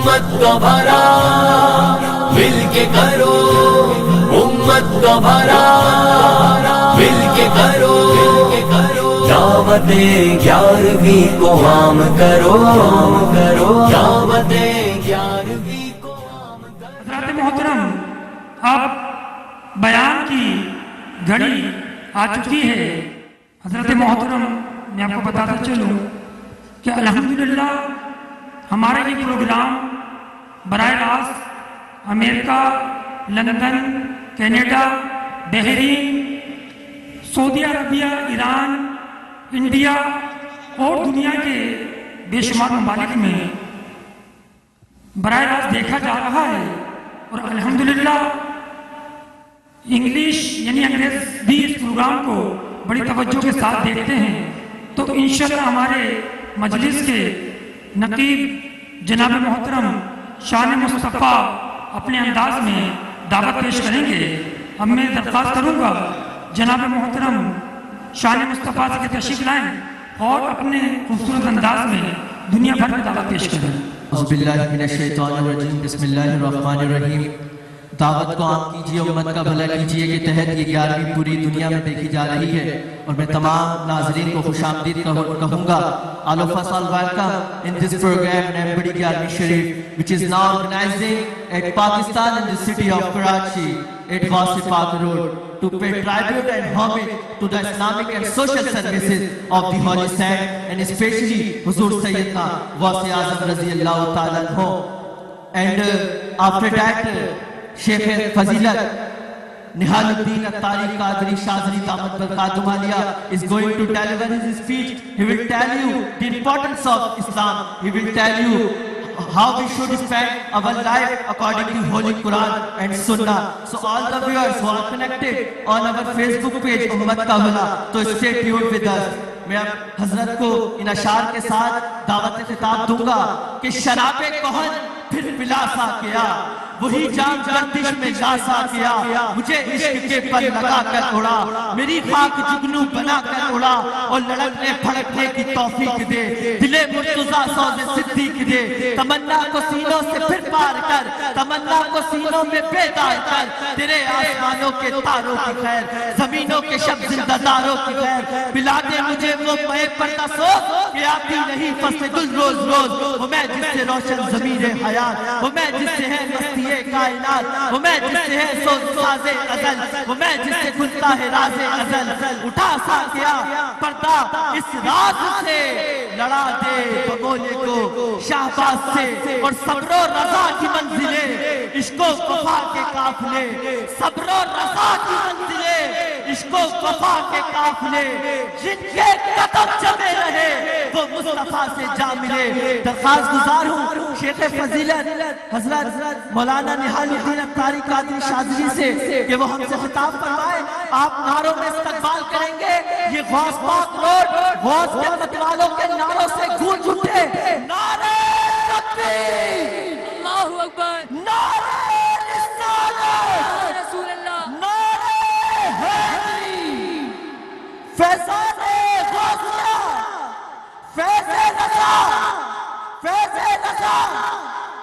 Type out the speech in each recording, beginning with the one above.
امت کا بھلا مل کے کرو، امت کا بھلا مل کے کرو، دعوت 11ویں کو عام کرو، دعوت 11ویں کو عام کرو۔ حضرات محترم، اب بیان کی گھڑی آ چکی ہے۔ حضرت محترم، میں آپ کو بتاتا چلوں کہ الحمدللہ ہمارا یہ پروگرام براہ راست امریکہ، لندن، کینیڈا، بحرین، سعودی عربیہ، ایران، انڈیا اور دنیا کے بے شمار ممالک میں براہ راست دیکھا جا رہا ہے، اور الحمدللہ انگلش یعنی انگریز بھی اس پروگرام کو بڑی توجہ کے ساتھ دیکھتے ہیں۔ تو انشاءاللہ ہمارے مجلس کے نقیب جناب محترم شان مصطفیٰ اپنے انداز میں دعوت پیش کریں گے۔ اب میں درخواست کروں گا جناب محترم شان مصطفیٰ سے تشریف لائیں اور اپنے خوبصورت انداز میں دنیا بھر میں دعوت پیش کریں۔ اعوذ باللہ من الشیطان الرجیم، بسم اللہ الرحمن الرحیم۔ دعوت کو عام کیجیے، امت کا بھلا کیجیے کے تحت یہ 11ویں پوری دنیا میں دیکھی جا رہی ہے، اور میں تمام ناظرین کو خوش آمدید کہوں گا۔ All of us are welcome in this program in Ambadi 11 Sharif, which is now organizing at Pakistan in the city of Karachi at Wasi Park Road, to pay tribute and homage to the Islamic and social services of the Holy Saint, and especially Huzur Sayyidina Wasi Azam Raziyallahu Ta'ala anhu. And after that, Sheikh Fazilat Nihaluddin Attari Qadri Shazali Damat Barkatum Aliyah is going to deliver his speech. He will tell you the importance of Islam. He will tell you how we should spend our life according to Holy Quran and Sunnah. So all the viewers who are connected on our Facebook page Ummat Ka Bhala, to stay tuned with us. میں اب حضرت کو ان اشعار کے ساتھ دعوت خطاب دوں گا کہ شراب کہن پھر پلا سا کیا، وہی جام گردش میں جا سا کیا، مجھے عشق کے پر لگا کر اڑا، میری خاک جگنو بنا کر اڑا، اور لڑکنے پھڑکنے کی توفیق دے، دل مرتضیٰ سوز صدیق دے، تمنا کو سینوں سے پھر پار کر، تمنا کو سینوں میں بیدار کر، تیرے آسمانوں کے تاروں کی خیر، زمینوں کے شب زندہ داروں کی خیر، پلا دے مجھے وہ پے پردہ سوز کہ آتی نہیں فصل گل روز روز، وہ میں جس سے روشن ضمیر حیات، وہ میں جس سے ہے مستی کائنات، وہ میں جس سے ہے سوز ساز ازل، وہ میں جس سے کھلتا ہے راز ازل، اٹھا سا کیا پردہ اس راز سے، لڑا دے بگولے کو شہباز سے، اور صبر و رضا کی منزلیں عشق و وفا کے قافلے، صبر و رضا کی منزلیں عشق و وفا کے قافلے، جن کے قدم جمے رہے وہ مصطفیٰ سے جا ملے۔ درخواست گزار ہوں شیخ فضیلت حضرت مولانا نہالالدین اتاری قادری شاذلی سے کہ وہ ہم سے خطاب فرمائے۔ آپ نعروں میں استقبال کریں گے، یہ غوث پاک روڈ غوث کے متوالوں کے نعروں سے گونج اٹھے، نعرہ تکبیر، اللہ اکبر، نعرہ رسالت، رسول اللہ، نعرہ حیدری، فیضان غوثیہ، فیض رضا، فیض رضا۔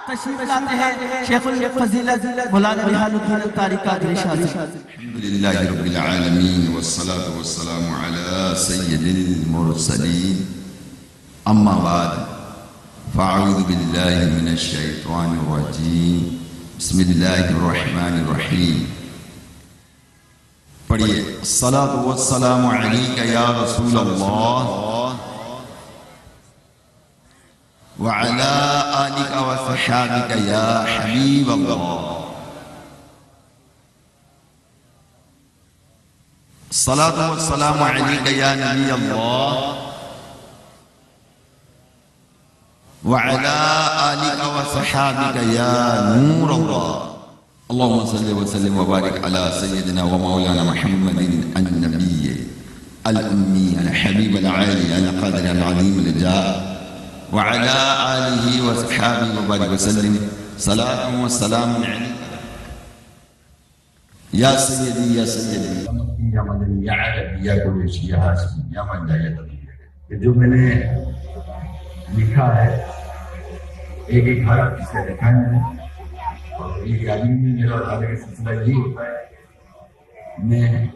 تشریف لاتے ہیں شیخ الفضیلت مولانا نہالالدین اتاری قادری شاذلی۔ الحمدللہ رب العالمین والصلاة والسلام علی سید المرسلین، اما بعد فاعوذ باللہ من الشیطان الرجیم، بسم اللہ الرحمن الرحیم۔ پڑھئے الصلاة والسلام علیک یا رسول اللہ وعلى آلك وصحابك يا حبيب الله، الصلاة والسلام عليك يا نبي الله وعلى آلك وصحابك يا نور الله، اللهم صل وسلم وبارك على سيدنا ومولانا محمد النبي الأمي الحبيب العالي القادر العظيم الجاه، وعلى آله وصحابه وبارك وسلم، صلاة والسلام عليك يا سيدي يا سيدي یا مدنی یا عربی یا قریشی یا ہاشمی یا من جائے تبیر، کہ جو میں نے لکھا ہے ایک ایک گھر اس کا دیکھا ہے میں نے، اور ایک عالمی میں میرا بتانے کا سلسلہ یہ ہوتا ہے، میں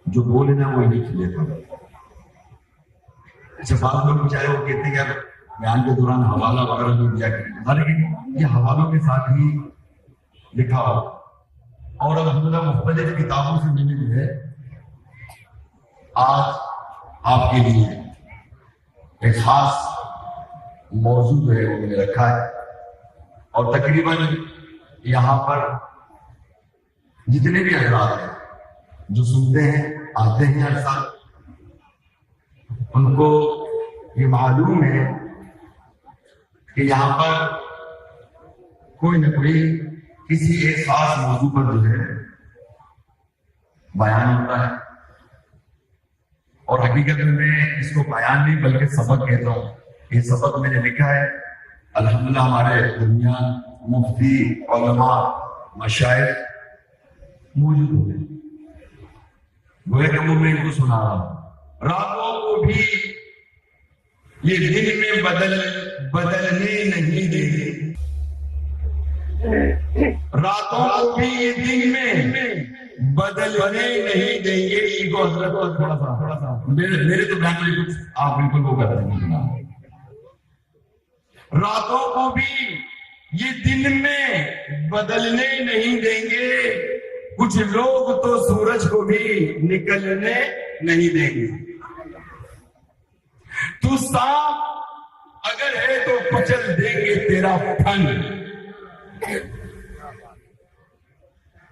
جو بولے نا وہ لکھ لیتا ہوں۔ اچھا بعض لوگ بیچارے وہ کہتے ہیں یار بیان کے دوران حوالہ وغیرہ جو دیا کریں، لیکن یہ حوالوں کے ساتھ ہی لکھا ہو، اور الحمدللہ مختلف کتابوں سے میں نے جو ہے آج آپ کے لیے ایک خاص موضوع جو ہے وہ میں نے رکھا ہے، اور تقریباً یہاں پر جتنے بھی حضرات ہیں جو سنتے ہیں آتے ہیں ہر سال، ان کو یہ معلوم ہے کہ یہاں پر کوئی نہ کوئی کسی ایک خاص موضوع پر جو ہے بیان ہوتا ہے، اور حقیقت میں اس کو بیان نہیں بلکہ سبق کہتا ہوں۔ یہ سبق میں نے لکھا ہے، الحمدللہ ہمارے درمیان مفتی، علماء، مشائخ موجود ہوئے، گویا کہ وہ میں ان کو سنا رہا ہوں۔ راتوں کو بھی یہ دن میں بدلنے نہیں دیں گے، راتوں کو بھی یہ دن میں بدلنے نہیں دیں گے۔ ایگو حضرت تھوڑا سا میرے تو بیان میں کچھ آپ بالکل وہ کرتے ہیں۔ راتوں کو بھی یہ دن میں بدلنے نہیں دیں گے، کچھ لوگ تو سورج کو بھی نکلنے نہیں دیں گے۔ تو سانپ اگر ہے تو کچل دیں گے تیرا پھن،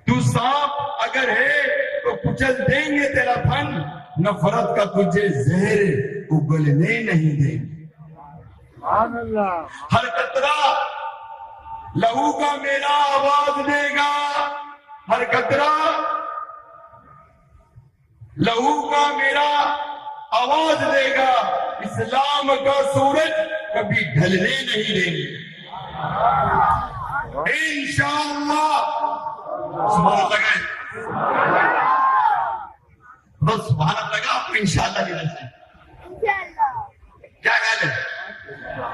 تو سانپ اگر ہے تو کچل دیں گے تیرا پھن، نفرت کا تجھے زہر اگلنے نہیں دیں گے۔ ہر قطرہ لہو کا میرا آواز دے گا، ہر قطرہ لہو کا میرا آواز دے گا، اسلام کا سورج کبھی ڈھلنے نہیں دیں گے انشاءاللہ۔ سبحان اللہ گئے بس سبحان اللہ لگا آپ کو انشاءاللہ کی وجہ سے کیا خیال ہے؟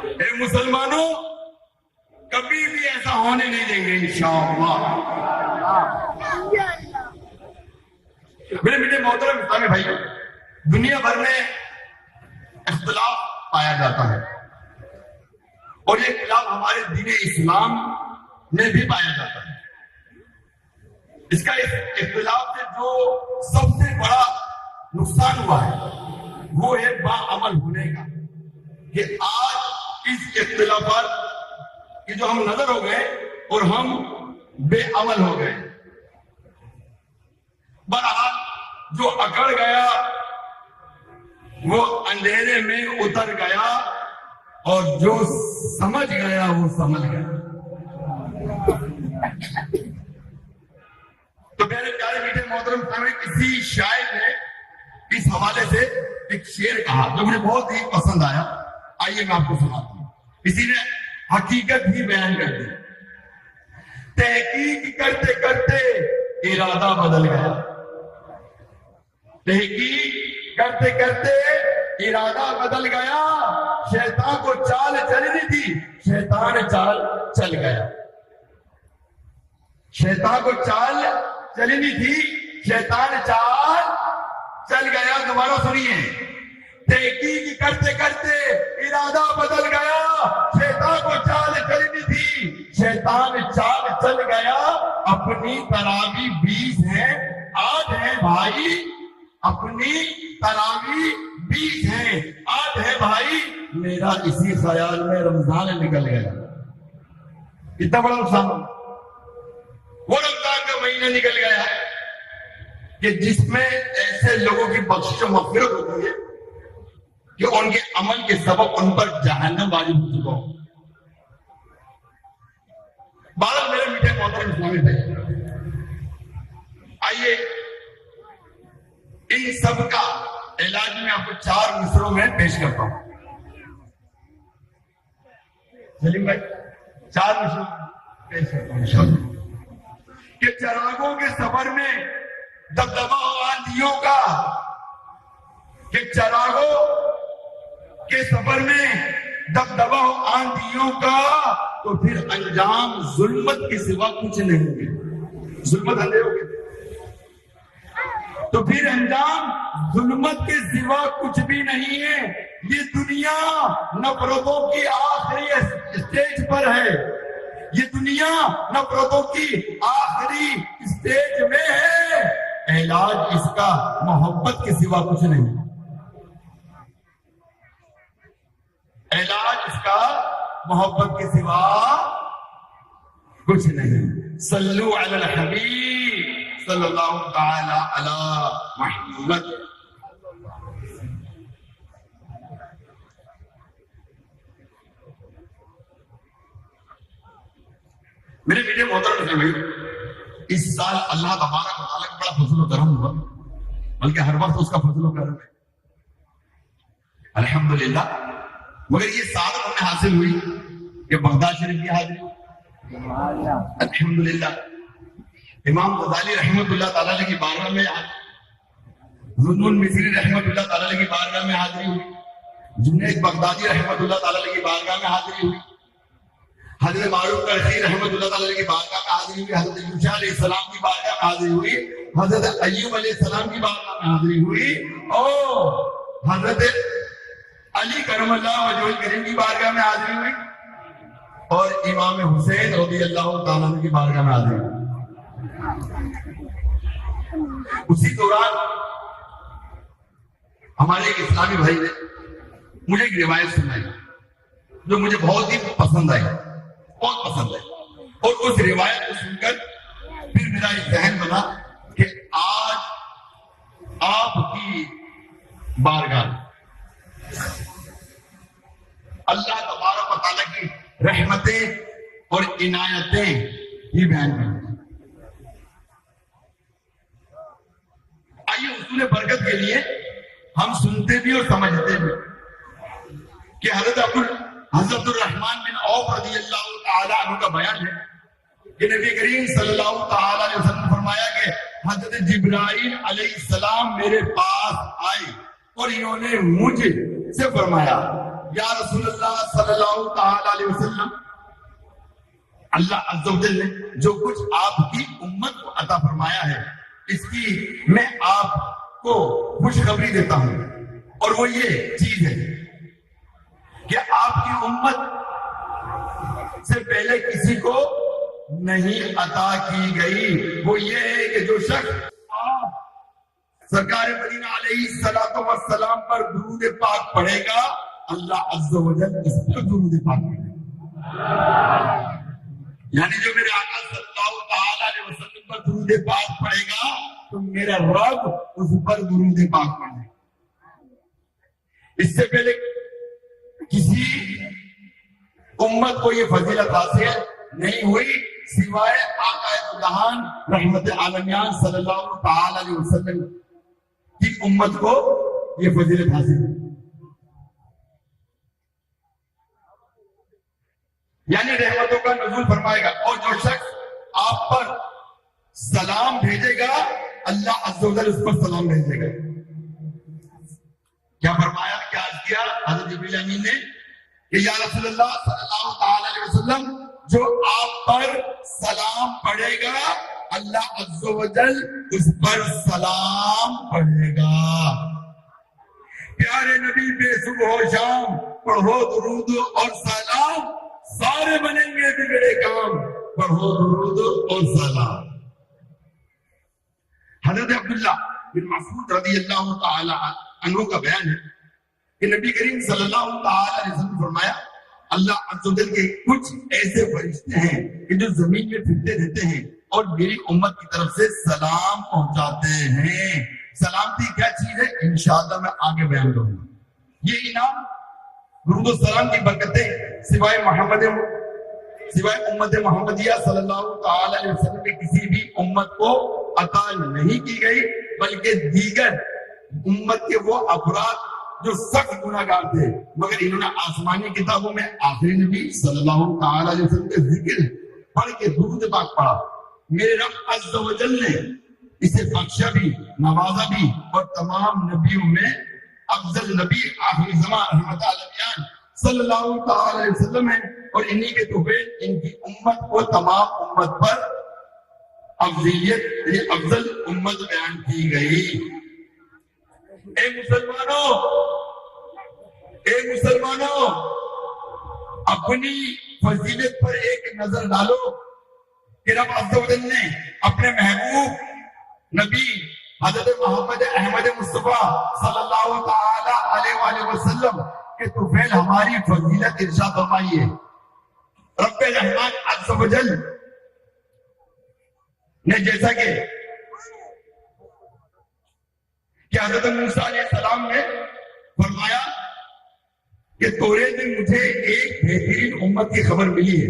اے مسلمانوں کبھی بھی ایسا ہونے نہیں دیں گے انشاءاللہ۔ میرے میٹھے محترم اسلامی بھائی، دنیا بھر میں اختلاف پایا جاتا ہے، اور یہ اختلاف ہمارے دین اسلام میں بھی پایا جاتا ہے۔ اس کا اختلاف سے جو سب سے بڑا نقصان ہوا ہے وہ ہے باعمل ہونے کا، کہ آج اس اختلافات کہ جو ہم نظر ہو گئے اور ہم بے عمل ہو گئے۔ بہرحال جو اکڑ گیا وہ اندھیرے میں اتر گیا، اور جو سمجھ گیا وہ سمجھ گیا۔ تو میرے پیارے میٹھے محترم سامنے، کسی شاعر نے اس حوالے سے ایک شعر کہا جو مجھے بہت ہی پسند آیا، آئیے میں آپ کو سناتا ہوں۔ اسی نے حقیقت ہی بیان کر دی۔ تحقیق کرتے کرتے ارادہ بدل گیا، تحقیق کرتے کرتے ارادہ بدل گیا، شیطان کو چال چلنی تھی شیطان چال چل گیا، شیطان کو چال چلنی تھی شیطان چال چل گیا۔ دوبارہ سنیے، تحقیق کرتے کرتے ارادہ بدل گیا، شیطان کو چال چلنی تھی شیطان چال چل گیا۔ اپنی تراوی 20 ہیں آج ہے بھائی، اپنی تراوی 20 ہیں آج ہے بھائی، میرا اسی خیال میں رمضان نکل گیا۔ اتنا بڑا نقصان، وہ رمضان کا مہینہ نکل گیا کہ جس میں ایسے لوگوں کی بخشش و مغفرت ہوتی ہے کہ ان کے عمل کے سبب ان پر جہنم واجب ہو چکا ہو۔ بارہ میرے میٹھے محترم اسلامی بھائی، آئیے ان سب کا علاج میں آپ کو 4 مصروں میں پیش کرتا ہوں۔ سلیم بھائی 4 مصروں پیش کرتا ہوں انشاءاللہ۔ کہ چراغوں کے سفر میں دبدبا آندھیوں کا، کہ چراغوں کے سفر میں دبدبا ہو آندھیوں کا تو پھر انجام ظلمت کے سوا کچھ نہیں ہے. ظلمت اندھے ہو گئے تو پھر انجام ظلمت کے سوا کچھ بھی نہیں ہے. یہ دنیا نفرتوں کی آخری اسٹیج پر ہے. یہ دنیا نفرتوں کی آخری اسٹیج میں ہے. علاج اس کا محبت کے سوا کچھ نہیں. علاج اس کا محبت کے سوا کچھ نہیں. صلو علی الحبیب صلی اللہ تعالی علی محمد. میرے بیٹے محترم سے بھائی، اس سال اللہ تبارک و تعالیٰ کا بڑا فضل و کرم ہوا، بلکہ ہر وقت اس کا فضل و کرم ہے الحمدللہ. مگر یہ سعادت ہمیں حاصل ہوئی کہ بغداد شریف کی حاضری الحمدللہ. امام غزالی رحمۃ اللہ تعالیٰ کی بارگاہ میں ذوالنون مصری رحمۃ اللہ تعالیٰ کی بارگاہ میں حاضری ہوئی. جنید بغدادی رحمۃ اللہ تعالیٰ کی بارگاہ میں حاضری ہوئی. حضرت معروف کرخی رحمۃ اللہ تعالیٰ کی بارگاہ میں حاضری ہوئی. حضرت یوشع علیہ السلام کی بارگاہ میں حاضری ہوئی. حضرت ایوب علیہ السلام کی بارگاہ میں حاضری ہوئی. اور حضرت علی کرم اللہ وجہ الکریم کی بارگاہ میں حاضری ہوئی. اور امام حسین رضی اللہ تعالیٰ کی بارگاہ میں حاضری ہوئی. اسی دوران ہمارے ایک اسلامی بھائی نے مجھے ایک روایت سنائی جو مجھے بہت ہی پسند آئی، بہت پسند آئی. اور اس روایت کو سن کر پھر میرا ایک ذہن بنا کہ آج آپ کی بارگاہ اللہ تبارک و تعالیٰ کی رحمتیں اور عنایتیں ہی بیان کریں. آئیے اصول برکت کے لیے ہم سنتے بھی اور سمجھتے بھی کہ حضرت الرحمن بن عوف رضی اللہ تعالیٰ عنہ کا بیان ہے کہ نبی کریم صلی اللہ تعالیٰ علیہ وسلم نے فرمایا کہ حضرت جبرائیل علیہ السلام میرے پاس آئے اور انہوں نے مجھ سے فرمایا یا رسول اللہ صلی اللہ تعالیٰ علیہ وسلم، اللہ عز و جل نے جو کچھ آپ کی امت کو عطا فرمایا ہے اس کی میں آپ کو خوشخبری دیتا ہوں، اور وہ یہ چیز ہے کہ آپ کی امت سے پہلے کسی کو نہیں عطا کی گئی. وہ یہ ہے کہ جو شخص آپ سرکار مدینہ علیہ الصلوۃ والسلام پر درود پاک پڑھے گا اللہ عز و جل اس پر درود پاک پڑھے گا. یعنی جو میرے آقا صلی اللہ تعالی علیہ وسلم پر درود پاک پڑھے گا تو میرا رب اس پر درود پاک پڑھے گا. اس سے پہلے کسی امت کو یہ فضیلت حاصل نہیں ہوئی سوائے آقا جہان رحمت عالمیان صلی اللہ تعالی علیہ وسلم کی امت کو یہ فضیلت حاصل ہے. یعنی رحمتوں کا نزول فرمائے گا. اور جو شخص آپ پر سلام بھیجے گا اللہ عز و جل اس پر سلام بھیجے گا. کیا فرمایا، کیا عرض کیا حضرت جبریل امین نے کہ یا رسول اللہ صلی اللہ تعالی علیہ وسلم جو آپ پر سلام پڑھے گا اللہ عز و جل اس پر سلام پڑھے گا. پیارے نبی پہ صبح و شام پڑھو درود اور سلام، سارے بنیں گے بگڑے کام، پڑھو درود اور سلام. حضرت عبداللہ بن مسعود رضی اللہ تعالی عنہ کا بیان ہے کہ نبی کریم صلی اللہ تعالی علیہ وسلم نے فرمایا اللہ عز و جل کے کچھ ایسے فرشتے ہیں کہ جو زمین میں پھرتے رہتے ہیں اور میری امت کی طرف سے سلام پہنچاتے ہیں. سلامتی کیا چیز ہے انشاءاللہ میں آگے بیان کروں گا. یہ انعام درود و سلام کی برکتیں سوائے امت محمدیہ صلی اللہ تعالی علیہ وسلم میں کسی بھی امت کو عطا نہیں کی گئی، بلکہ دیگر امت کے وہ افراد جو سخت گناہ گار تھے مگر انہوں نے آسمانی کتابوں میں آخری نبی صلی اللہ تعالی علیہ وسلم کے ذکر پڑھ کے درود پاک پڑھا. میرے رب عز و جل نے اسے بخشا بھی، نوازا بھی، اور تمام نبیوں میں افضل نبی آخری زمان رحمت عالمیان صلی اللہ تعالی علیہ وسلم ہیں، اور انہی کے طفیل ان کی امت کو تمام امت پر افضلیت، یہ افضل امت بیان کی گئی۔ اے مسلمانوں، اپنی فضیلت پر ایک نظر ڈالو کہ رب عز و جل نے اپنے محبوب نبی حضرت محمد احمد مصطفیٰ صلی اللہ تعالی علیہ وآلہ وسلم کے طفیل ہماری فضیلت ارشاد فرمائی ہے۔ رب رحمان عز و جل نے جیسا کہ حضرت موسیٰ علیہ السلام نے فرمایا کہ توریت میں مجھے ایک بہترین امت کی خبر ملی ہے،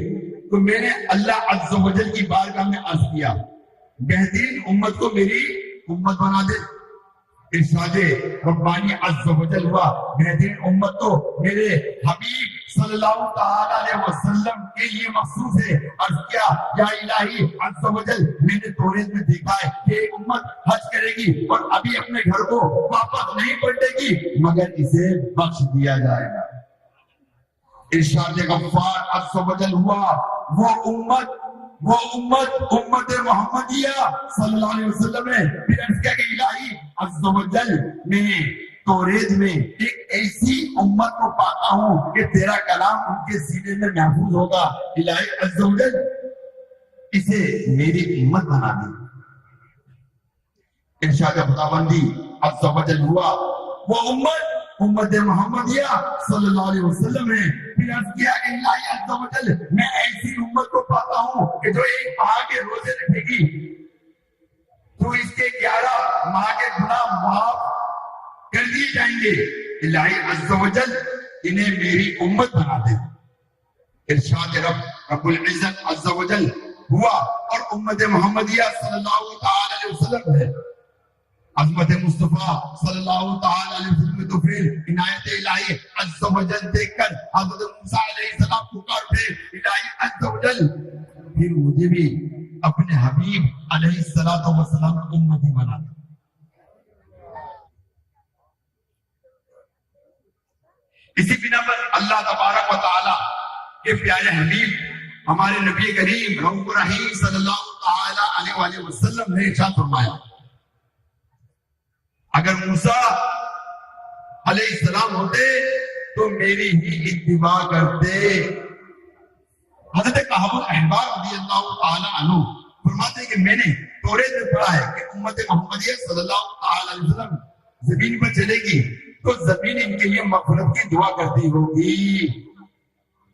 تو میں نے اللہ عز و جل کی بارگاہ میں عرض کیا بہترین امت کو میری امت بنا دے۔ ارشاد ربانی عز و جل ہوا بہترین امت تو میرے حبیب صلی اللہ تعالی علیہ وسلم کے لیے مخصوص ہے۔ عرض کیا یا الہی عز و جل، میں نے توریت میں دیکھا ہے کہ ایک امت حج کرے گی اور ابھی اپنے گھر کو واپس نہیں پلٹے گی مگر اسے بخش دیا جائے گا۔ ارشاد غفار عز و جل ہوا وہ امت محمدیہ صلی اللہ علیہ وسلم ہے۔ پھر عرض کیا کہ الہی عز و جل، میں توریت میں ایک ایسی امت کو پاتا ہوں کہ تیرا کلام ان کے سینے میں محفوظ ہوگا۔ الہی عز و جل اسے میری امت بنا دی۔ ارشاد خداوندی عز و جل ہوا وہ امت محمدیہ صلی اللہ علیہ وسلم ہے۔ پھر عرض کیا کہ الہی عز و جل، میں ایسی امت کو پاتا ہوں کہ جو ایک ماہ کے روزے رکھے گی تو اس کے 11 ماہ کے گناہ معاف کر دیے جائیں گے۔ الہی عز و جل انہیں میری امت بنا دے۔ ارشاد رب العزت عز و جل ہوا اور امت محمدیہ صلی اللہ تعالی علیہ وسلم ہے۔ عظمت مصطفیٰ صلی اللہ تعالی علیہ وسلم تو پھر عنایت الہی عز و جل دیکھ کر حضرت موسیٰ علیہ السلام پکار اٹھے الہی عز و جل، پھر مجھے بھی اپنے حبیب علیہ السلام امتی بنا دے۔ اسی بنا پر اللہ تبارک و تعالی کے پیارے حبیب ہمارے نبی کریم رؤوف رحیم صلی اللہ تعالی علیہ وآلہ وسلم نے ارشاد فرمایا اگر موسیٰ علیہ السلام ہوتے تو میری ہی اتباع کرتے۔ حضرت کعب الاحبار رضی اللہ تعالی عنہ فرماتے ہیں کہ میں نے توریت میں پڑھا ہے کہ امت محمدیہ صلی اللہ تعالی علیہ وسلم زمین پر چلے گی تو زمین ان کے لیے مغفرت کی دعا کرتی ہوگی۔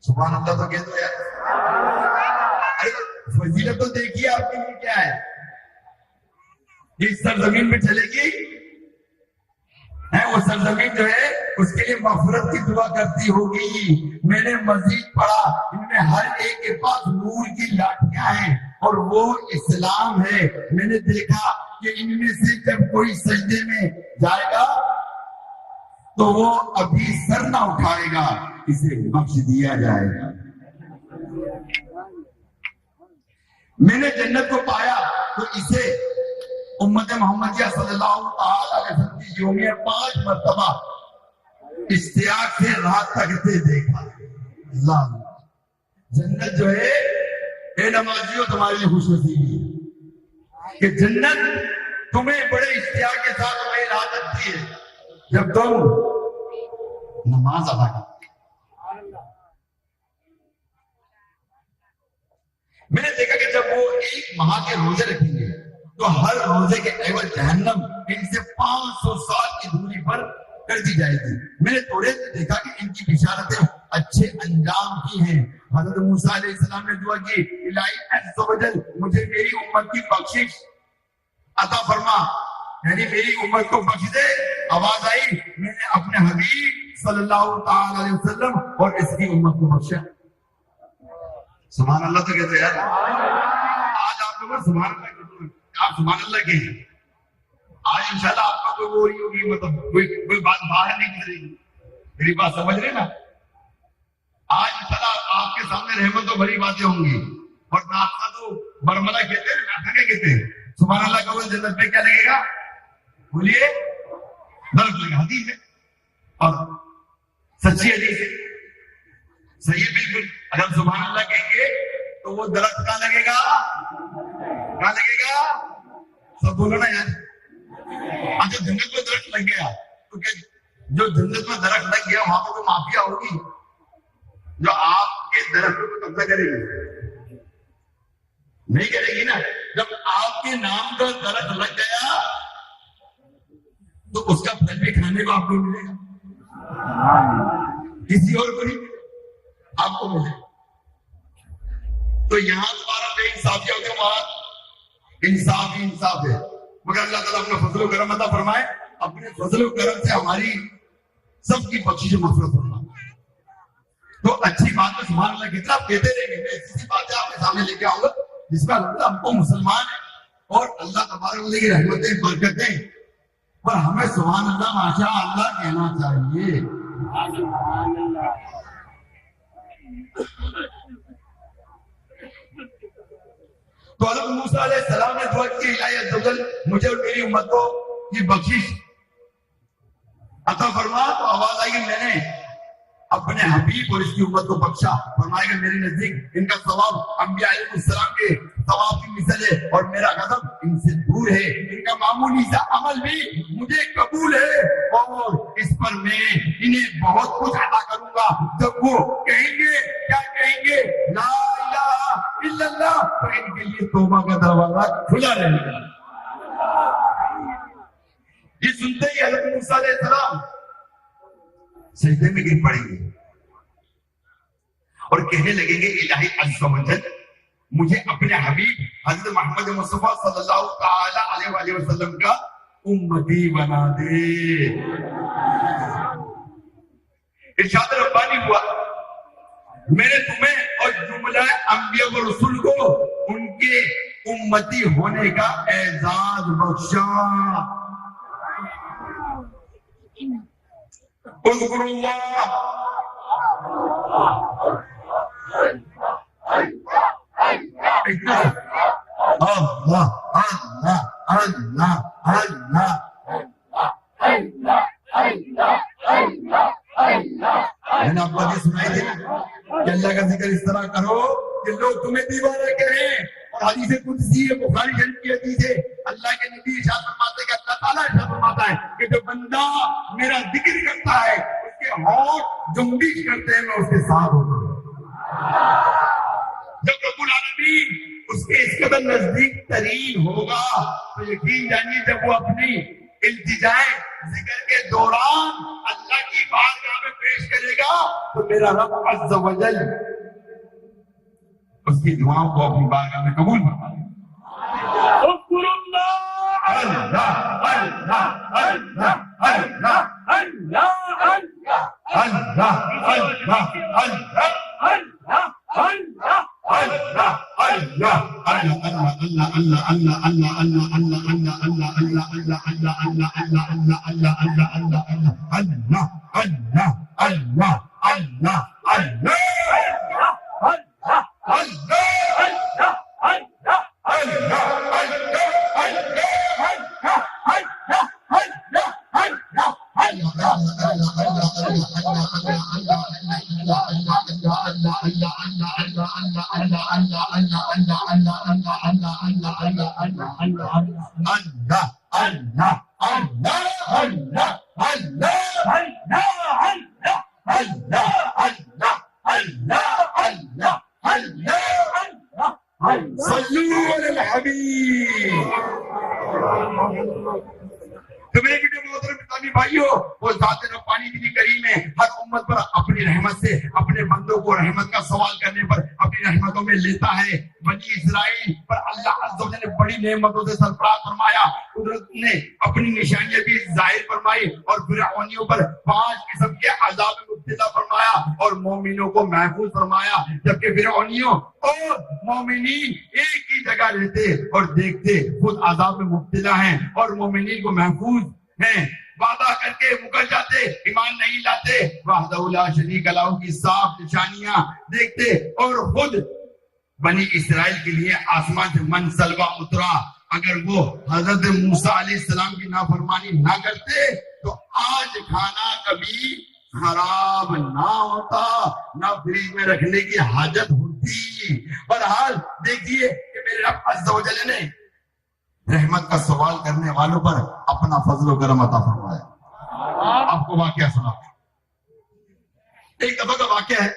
سبحان اللہ تو کہتے ہیں فضیلت تو دیکھیے آپ کے لیے کیا ہے، اس سرزمین میں چلے گی وہ سرزمین جو ہے اس کے لیے مغفرت کی دعا کرتی ہوگی۔ میں نے مزید پڑھا ان میں ہر ایک کے پاس نور کی لاٹھیاں ہیں اور وہ اسلام ہے۔ میں نے دیکھا کہ ان میں سے جب کوئی سجدے میں جائے گا تو وہ ابھی سر نہ اٹھائے گا، اسے بخش دیا جائے گا۔ میں نے جنت کو پایا تو اسے امت محمدیہ صلی اللہ علیہ وسلم کی یومیہ 5 مرتبہ اشتیاق سے رات تکتے دیکھا۔ اللہ جنت جو ہے اے نمازیوں تمہارے لیے خوش نصیبی ہے کہ جنت تمہیں بڑے اشتیاق کے ساتھ تمہیں رات رکھتی ہے جب تم نماز ادا کرتے۔ میں نے دیکھا کہ جب وہ 1 ماہ کے روزے رکھیں گے تو ہر روزے کے عوض جہنم ان سے 500 سال کی دوری پر کر دی جائے گی۔ میں نے توریت میں دیکھا کہ ان کی بشارتیں اچھے انجام کی ہیں۔ حضرت موسیٰ علیہ السلام نے دعا کی الہی عز و جل مجھے میری امت کی بخشش عطا فرما، یعنی میری امت کو بخش دے۔ آواز آئی، میں نے اپنے حبیب صلی اللہ تعالی علیہ وسلم اور اس کی امت کو بخشا۔ سبحان اللہ تو کہتے ہیں یار، آج آپ لوگ سبحان اللہ کہتے ہیں، آپ سبحان اللہ کہیں آج انشاءاللہ آپ کا کوئی وہ نہیں ہوگی، مطلب کوئی بات باہر نہیں گزرے گی۔ میری بات سمجھ رہے نا؟ آج انشاءاللہ آپ کے سامنے رحمت و بڑی باتیں ہوں گی، اور ناخا تو برملا کہتے ہیں، ناخا کیا کہتے ہیں؟ سبحان اللہ کا جنت میں کیا لگے گا؟ بولیے، درخت لگے۔ حدیث ہے اور سچی حدیث ہے۔ صحیح ہے بالکل. اگر ہم سبحان اللہ کہیں گے تو وہ درخت کہاں لگے گا؟ کہاں لگے گا؟ سب بولو نا یار. اچھا جنت میں درخت لگ گیا تو کیا جو جنت میں درخت لگ گیا وہاں پہ تو مافیا ہوگی جو آپ کے درخت کو قبضہ کرے گی؟ نہیں کرے گی نا. جب آپ کے نام کا درخت لگ گیا تو اس کا پھل بھی کھانے کو آپ کو ملے گا, کسی اور کو نہیں, آپ کو ملے. تو یہاں تمہارا بے انصافی ہوتے وہاں انصاف ہی انصاف ہے. مگر اللہ تعالیٰ اپنا فضل و کرم عطا فرمائے, اپنے فضل و کرم سے ہماری سب کی بخشش مغفرت فرمائے. تو اچھی بات ہے سبحان اللہ کتنا آپ کہتے رہیں گے. میں ایسی بات ہے آپ کے سامنے لے کے آؤں گا جس میں اللہ ہم کو مسلمان ہے اور اللہ تبارک و تعالیٰ کی رحمتیں برکتیں پر ہمیں سبحان اللہ ماشاء اللہ کہنا چاہیے. تو حضرت موسیٰ علیہ السلام نے دعا کی الہی عز و جل مجھے اور میری امت کو یہ بخشش عطا فرما. تو آواز آئی کہ میں نے اپنے حبیب اور اس کی امت کو بخشا. فرمائے کہ میرے نزدیک ان کا ثواب انبیاء علیہ السلام کے ثواب کی مثل ہے اور میرا غضب ان سے دور ہے. ان کا معمولی سا عمل بھی مجھے قبول ہے اور اس پر میں انہیں بہت کچھ عطا کروں گا. جب وہ کہیں گے کیا کہیں گے لا الہ الا اللہ تو ان کے لیے توبہ کا دروازہ کھلا رہے گا. یہ سنتے ہی حضرت موسیٰ علیہ السلام سجدے میں گر پڑیں گے اور کہنے لگیں گے الہی عز و جل مجھے اپنے حبیب حضرت محمد مصطفیٰ صلی اللہ تعالی علیہ وآلہ وسلم کا امتی بنا دے. ارشاد ربانی ہوا میں نے تمہیں اور جملہ انبیاء و رسول کو ان کے امتی ہونے کا اعزاز بخشا. اذکروا اللہ اللہ اللہ اللہ میں نے آپ کو سنائی تھی کہ اللہ کا ذکر اس طرح کرو کہ لوگ تمہیں دیوانہ کہیں. اور حدیث قدسی ہے, بخاری شریف کی حدیث ہے, اللہ کے نبی ارشاد فرماتے ہیں کہ اللہ تعالیٰ ارشاد فرماتا ہے کہ جو بندہ میرا ذکر کرتا ہے اس کے ہونٹ جنبش کرتے ہیں میں اس کے ساتھ ہوتا ہوں. جب رب العالمین اس کے اس قدر نزدیک ترین ہوگا تو یقین جانیے جب وہ اپنی التجائے ذکر کے دوران اللہ کی بارگاہ میں پیش کرے گا تو میرا رب عز و جل اس کی دعاؤں کو اپنی بارگاہ میں قبول فرما لے. اللہ اللہ اللہ اللہ تو میرے بیٹے محترم اسلامی بھائیوں وہ ذات ربانی اتنی کریم ہے ہر امت پر اپنی رحمت سے اپنے بندوں کو رحمت کا سوال کرنے پر اپنی رحمتوں میں لیتا ہے. بنی اسرائیل پر اللہ عز و جل نے بڑی نعمتوں سے سرفراز فرمایا. قدرت نے اپنی نشانیاں بھی ظاہر فرمائی اور فرعونیوں پر 5 قسم کے عذاب میں مبتلا فرمایا اور مومنوں کو محفوظ فرمایا. جبکہ فرعونیوں اور مومنین ایک ہی جگہ رہتے اور دیکھتے خود عذاب میں مبتلا ہیں اور مومنین کو محفوظ ہیں. وعدہ کر کے مکر جاتے, ایمان نہیں لاتے, وحدہ لا شریک لہ کی صاف نشانیاں دیکھتے اور خود بنی اسرائیل کے لیے آسمان سے من سلوا اترا. اگر وہ حضرت موسیٰ علیہ السلام کی نافرمانی نہ کرتے تو آج کھانا کبھی خراب نہ ہوتا نہ فریج میں رکھنے کی حاجت ہوتی. بہرحال دیکھیے کہ میرے رب عز و جل نے رحمت کا سوال کرنے والوں پر اپنا فضل و کرم عطا فرمایا. آپ کو واقعہ سنا. ایک دفعہ کا واقعہ ہے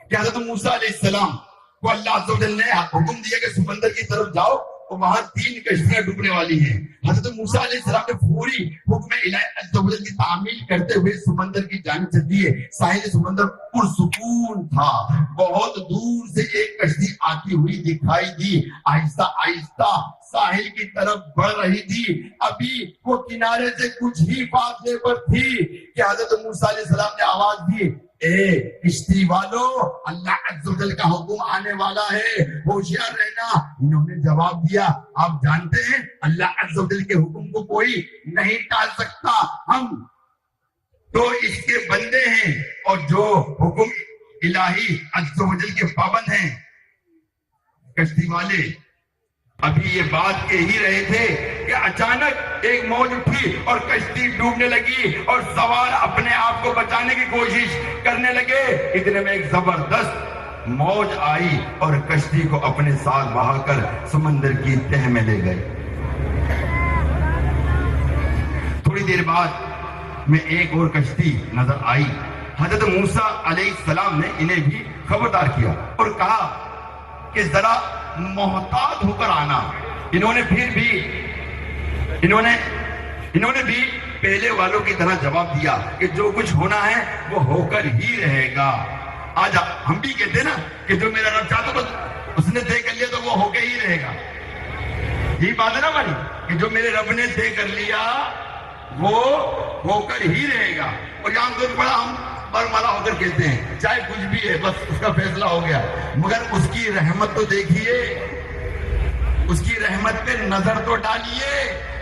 کہ حضرت موسیٰ علیہ السلام کو اللہ عز و جل نے حکم دیا کہ سمندر کی طرف جاؤ اور وہاں 3 کشتیاں ڈوبنے والی ہیں. حضرت موسیٰ علیہ السلام نے فوری حکم الہی عز و جل کی تعمیل کرتے ہوئے سمندر کی جانب چل دیے. ساحل سمندر پرسکون تھا. بہت دور سے ایک کشتی آتی ہوئی دکھائی دی. آہستہ آہستہ ساحل کی طرف بڑھ رہی تھی. ابھی وہ کنارے سے کچھ ہی فاصلے پر تھی کہ حضرت موسیٰ علیہ السلام نے آواز دی, اے کشتی والو, اللہ عز و جل کا حکم آنے والا ہے, ہوشیار رہنا. انہوں نے جواب دیا, آپ جانتے ہیں اللہ عز و جل کے حکم کو کوئی نہیں ٹال سکتا, ہم تو اس کے بندے ہیں اور جو حکم الہی عز و جل کے پابند ہیں. کشتی والے ابھی یہ بات کہہ ہی رہے تھے کہ اچانک ایک موج اٹھی اور کشتی ڈوبنے لگی اور سوار اپنے آپ کو بچانے کی کوشش کرنے لگے. اتنے میں ایک زبردست موج آئی اور کشتی کو اپنے ساتھ بہا کر سمندر کی تہ میں لے گئے. تھوڑی دیر بعد میں ایک اور کشتی نظر آئی. حضرت موسیٰ علیہ السلام نے انہیں بھی خبردار کیا اور کہا کہ ذرا محتاط ہو کر آنا. انہوں نے بھی پہلے والوں کی طرح جواب دیا کہ جو کچھ ہونا ہے وہ ہو کر ہی رہے گا. آج ہم بھی کہتے ہیں نا کہ جو میرا رب چاہتا تو اس نے طے کر لیا تو وہ ہو کے ہی رہے گا. یہی بات ہے نا ہماری کہ جو میرے رب نے طے کر لیا وہ ہو کر ہی رہے گا. اور یہاں تو بڑا ہم برملا ہو کر کہتے ہیں چاہے کچھ بھی ہے بس اس کا فیصلہ ہو گیا. مگر اس کی رحمت تو دیکھیے, اس کی رحمت پہ نظر تو ڈالیے.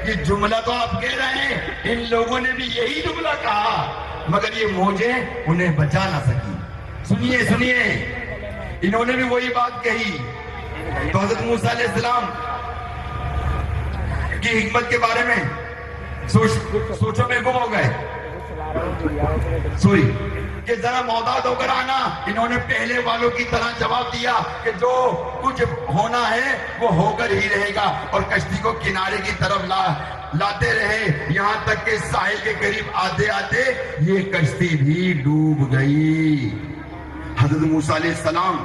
یہ جملہ تو آپ کہہ رہے ہیں, ان لوگوں نے بھی یہی جملہ کہا مگر یہ موجیں انہیں بچا نہ سکی. سنیے انہوں نے بھی وہی بات کہی. تو حضرت موسیٰ علیہ السلام کی حکمت کے بارے میں سوچوں میں گم ہو گئے. کہ ذرا محتاط ہو کر آنا. انہوں نے پہلے والوں کی طرح جواب دیا کہ جو کچھ ہونا ہے وہ ہو کر ہی رہے گا اور کشتی کو کنارے کی طرف لاتے رہے یہاں تک کہ ساحل کے قریب آتے آتے یہ کشتی بھی ڈوب گئی. حضرت موسیٰ علیہ السلام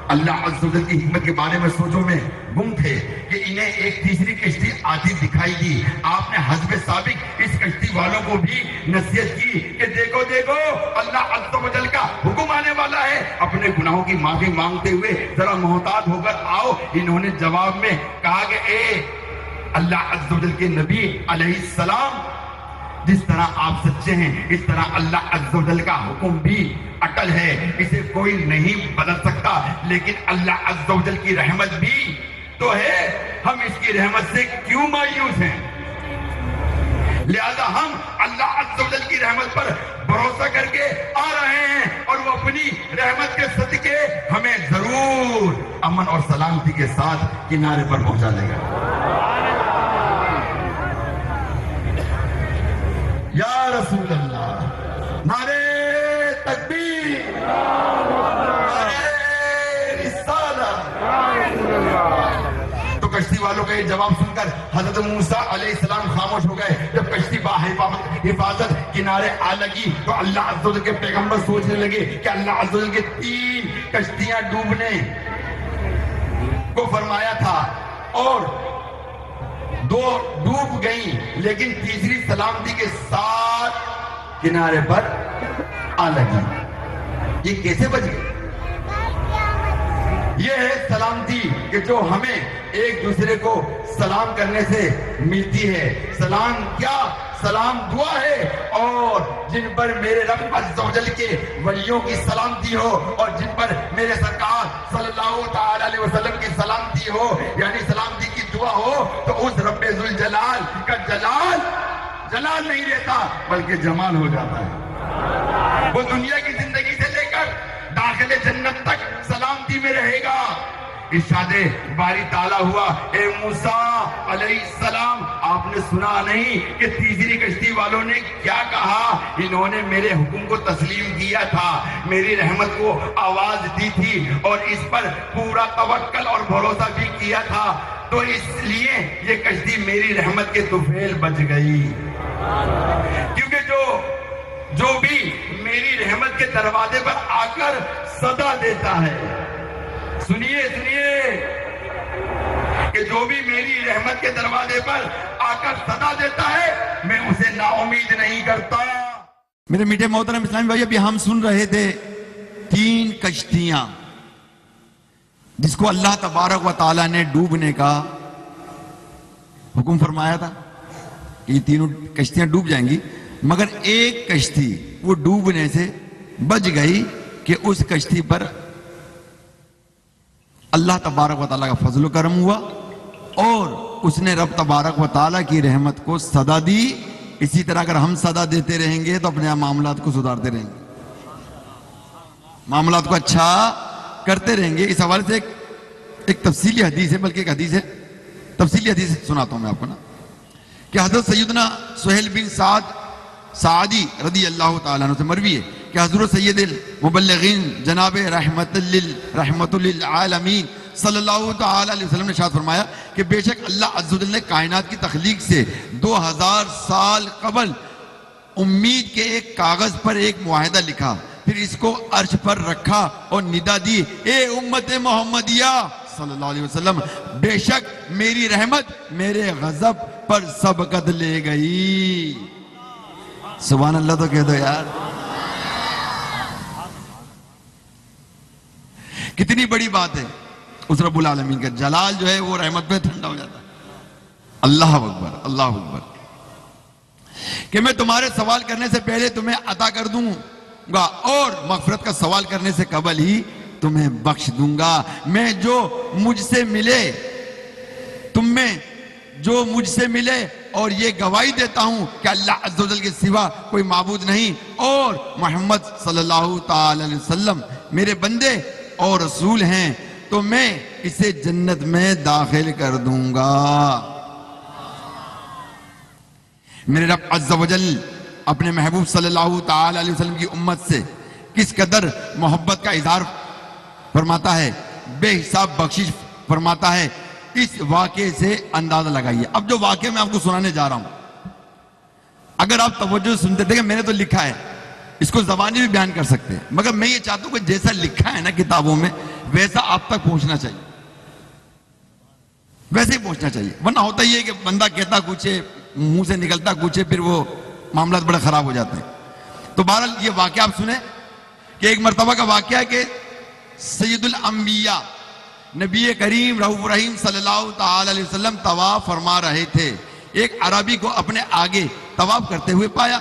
اللہ عز و جل کی حکمت کے بارے میں سوچوں میں گم تھے کہ انہیں ایک تیسری کشتی آتی دکھائی دی. آپ نے حسب سابق اس کشتی والوں کو بھی نصیحت کی کہ دیکھو اللہ عز و جل کا حکم آنے والا ہے, اپنے گناہوں کی معافی مانگتے ہوئے ذرا محتاط ہو کر آؤ. انہوں نے جواب میں کہا کہ اے اللہ عز و جل کے نبی علیہ السلام, جس طرح آپ سچے ہیں اس طرح اللہ عز و جل کا حکم بھی اٹل ہے, اسے کوئی نہیں بدل سکتا. لیکن اللہ عز و جل کی رحمت بھی تو ہے, ہم اس کی رحمت سے کیوں مایوس ہیں؟ لہذا ہم اللہ عز و جل کی رحمت پر بھروسہ کر کے آ رہے ہیں اور وہ اپنی رحمت کے صدقے ہمیں ضرور امن اور سلامتی کے ساتھ کنارے پر پہنچا دے گا. یا رسول اللہ, نعرے تکبیر, نعرے رسالت. تو کشتی والوں کا یہ جواب سن کر حضرت موسیٰ علیہ السلام خاموش ہو گئے. جب کشتی حفاظت کنارے آ لگی تو اللہ عز و جل کے پیغمبر سوچنے لگے کہ اللہ عز و جل کے 3 کشتیاں ڈوبنے کو فرمایا تھا اور 2 ڈوب گئیں, لیکن تیسری سلامتی کے ساتھ کنارے پر آ لگی. یہ کیسے بچ گئی؟ یہ ہے سلامتی کہ جو ہمیں ایک دوسرے کو سلام کرنے سے ملتی ہے. سلام کیا؟ سلام دعا ہے. اور جن پر میرے رب عز و جل کے ولیوں کی سلامتی ہو اور جن پر میرے سرکار صلی اللہ تعالی علیہ وسلم کی سلامتی ہو, یعنی سلامتی کی دعا ہو, تو اس رب ذوالجلال کا جلال نہیں رہتا بلکہ جمال ہو جاتا ہے. وہ دنیا کی زندگی سے لے کر داخل جنت تک سلامتی میں رہے گا. ارشاد باری تعالیٰ ہوا، اے موسیٰ علیہ السلام، آپ نے سنا نہیں کہ تیسری کشتی والوں نے کیا کہا؟ انہوں نے میرے حکم کو تسلیم کیا تھا، میری رحمت کو آواز دی تھی اور اس پر پورا توکل اور بھروسہ بھی کیا تھا، تو اس لیے یہ کشتی میری رحمت کے طفیل بچ گئی۔ کیونکہ جو بھی میری رحمت کے دروازے پر آ کر صدا دیتا ہے، سنیے کہ جو بھی میری رحمت کے دروازے پر آ کر صدا دیتا ہے، میں اسے نا امید نہیں کرتا۔ میرے میٹھے محترم اسلامی بھائی، ابھی ہم سن رہے تھے 3 کشتیاں جس کو اللہ تبارک و تعالیٰ نے ڈوبنے کا حکم فرمایا تھا کہ یہ تینوں کشتیاں ڈوب جائیں گی، مگر ایک کشتی وہ ڈوبنے سے بچ گئی کہ اس کشتی پر اللہ تبارک و تعالیٰ کا فضل و کرم ہوا اور اس نے رب تبارک و تعالیٰ کی رحمت کو صدا دی۔ اسی طرح اگر ہم صدا دیتے رہیں گے تو اپنے معاملات کو سدھارتے رہیں گے، معاملات کو اچھا کرتے رہیں گے۔ اس حوالے سے ایک تفصیلی حدیث ہے، بلکہ ایک حدیث ہے، تفصیلی حدیث سناتا ہوں میں آپ کو نا، کہ حضرت سیدنا سہیل بن سعدی رضی اللہ تعالیٰ عنہ سے مروی ہے کہ حضرت سید المبلغین جناب رحمت للعالمین صلی اللہ تعالیٰ علیہ وسلم نے ارشاد فرمایا کہ بے شک اللہ عز و جل نے کائنات کی تخلیق سے 2000 سال قبل امید کے ایک کاغذ پر ایک معاہدہ لکھا، پھر اس کو عرش پر رکھا اور ندا دی، اے امت محمدیہ صلی اللہ علیہ وسلم، بے شک میری رحمت میرے غضب پر سبقت لے گئی۔ سبحان اللہ تو کہہ دو یار، کتنی بڑی بات ہے۔ اس رب العالمین کا جلال جو ہے وہ رحمت پہ ٹھنڈا ہو جاتا ہے۔ اللہ اکبر، اللہ اکبر، کہ میں تمہارے سوال کرنے سے پہلے تمہیں عطا کر دوں گا اور مغفرت کا سوال کرنے سے قبل ہی تمہیں بخش دوں گا۔ میں جو مجھ سے ملے، تم میں جو مجھ سے ملے، اور یہ گواہی دیتا ہوں کہ اللہ عز و جل کے سوا کوئی معبود نہیں اور محمد صلی اللہ تعالی علیہ وسلم میرے بندے اور رسول ہیں، تو میں اسے جنت میں داخل کر دوں گا۔ میرے رب عز و جل اپنے محبوب صلی اللہ تعالی علیہ وسلم کی امت سے کس قدر محبت کا اظہار فرماتا ہے، بے حساب بخشش فرماتا ہے، اس واقعے سے اندازہ لگائیے۔ اب جو واقعہ میں آپ کو سنانے جا رہا ہوں، اگر آپ توجہ سنتے دیکھیں، میں نے تو لکھا ہے، اس کو زبانی بھی بیان کر سکتے ہیں، مگر میں یہ چاہتا ہوں کہ جیسا لکھا ہے نا کتابوں میں، ویسا آپ تک پہنچنا چاہیے، ویسے ہی پہنچنا چاہیے، ورنہ ہوتا یہ ہے کہ بندہ کہتا کچھ ہے، منہ سے نکلتا کچھ ہے، پھر وہ معاملات بڑے خراب ہو جاتے ہیں۔ تو بہرحال یہ واقعہ آپ سنیں کہ ایک مرتبہ کا واقعہ ہے کہ سید الانبیاء نبی کریم رؤوف رحیم صلی اللہ تعالی علیہ وسلم طواف فرما رہے تھے، ایک عربی کو اپنے آگے طواف کرتے ہوئے پایا،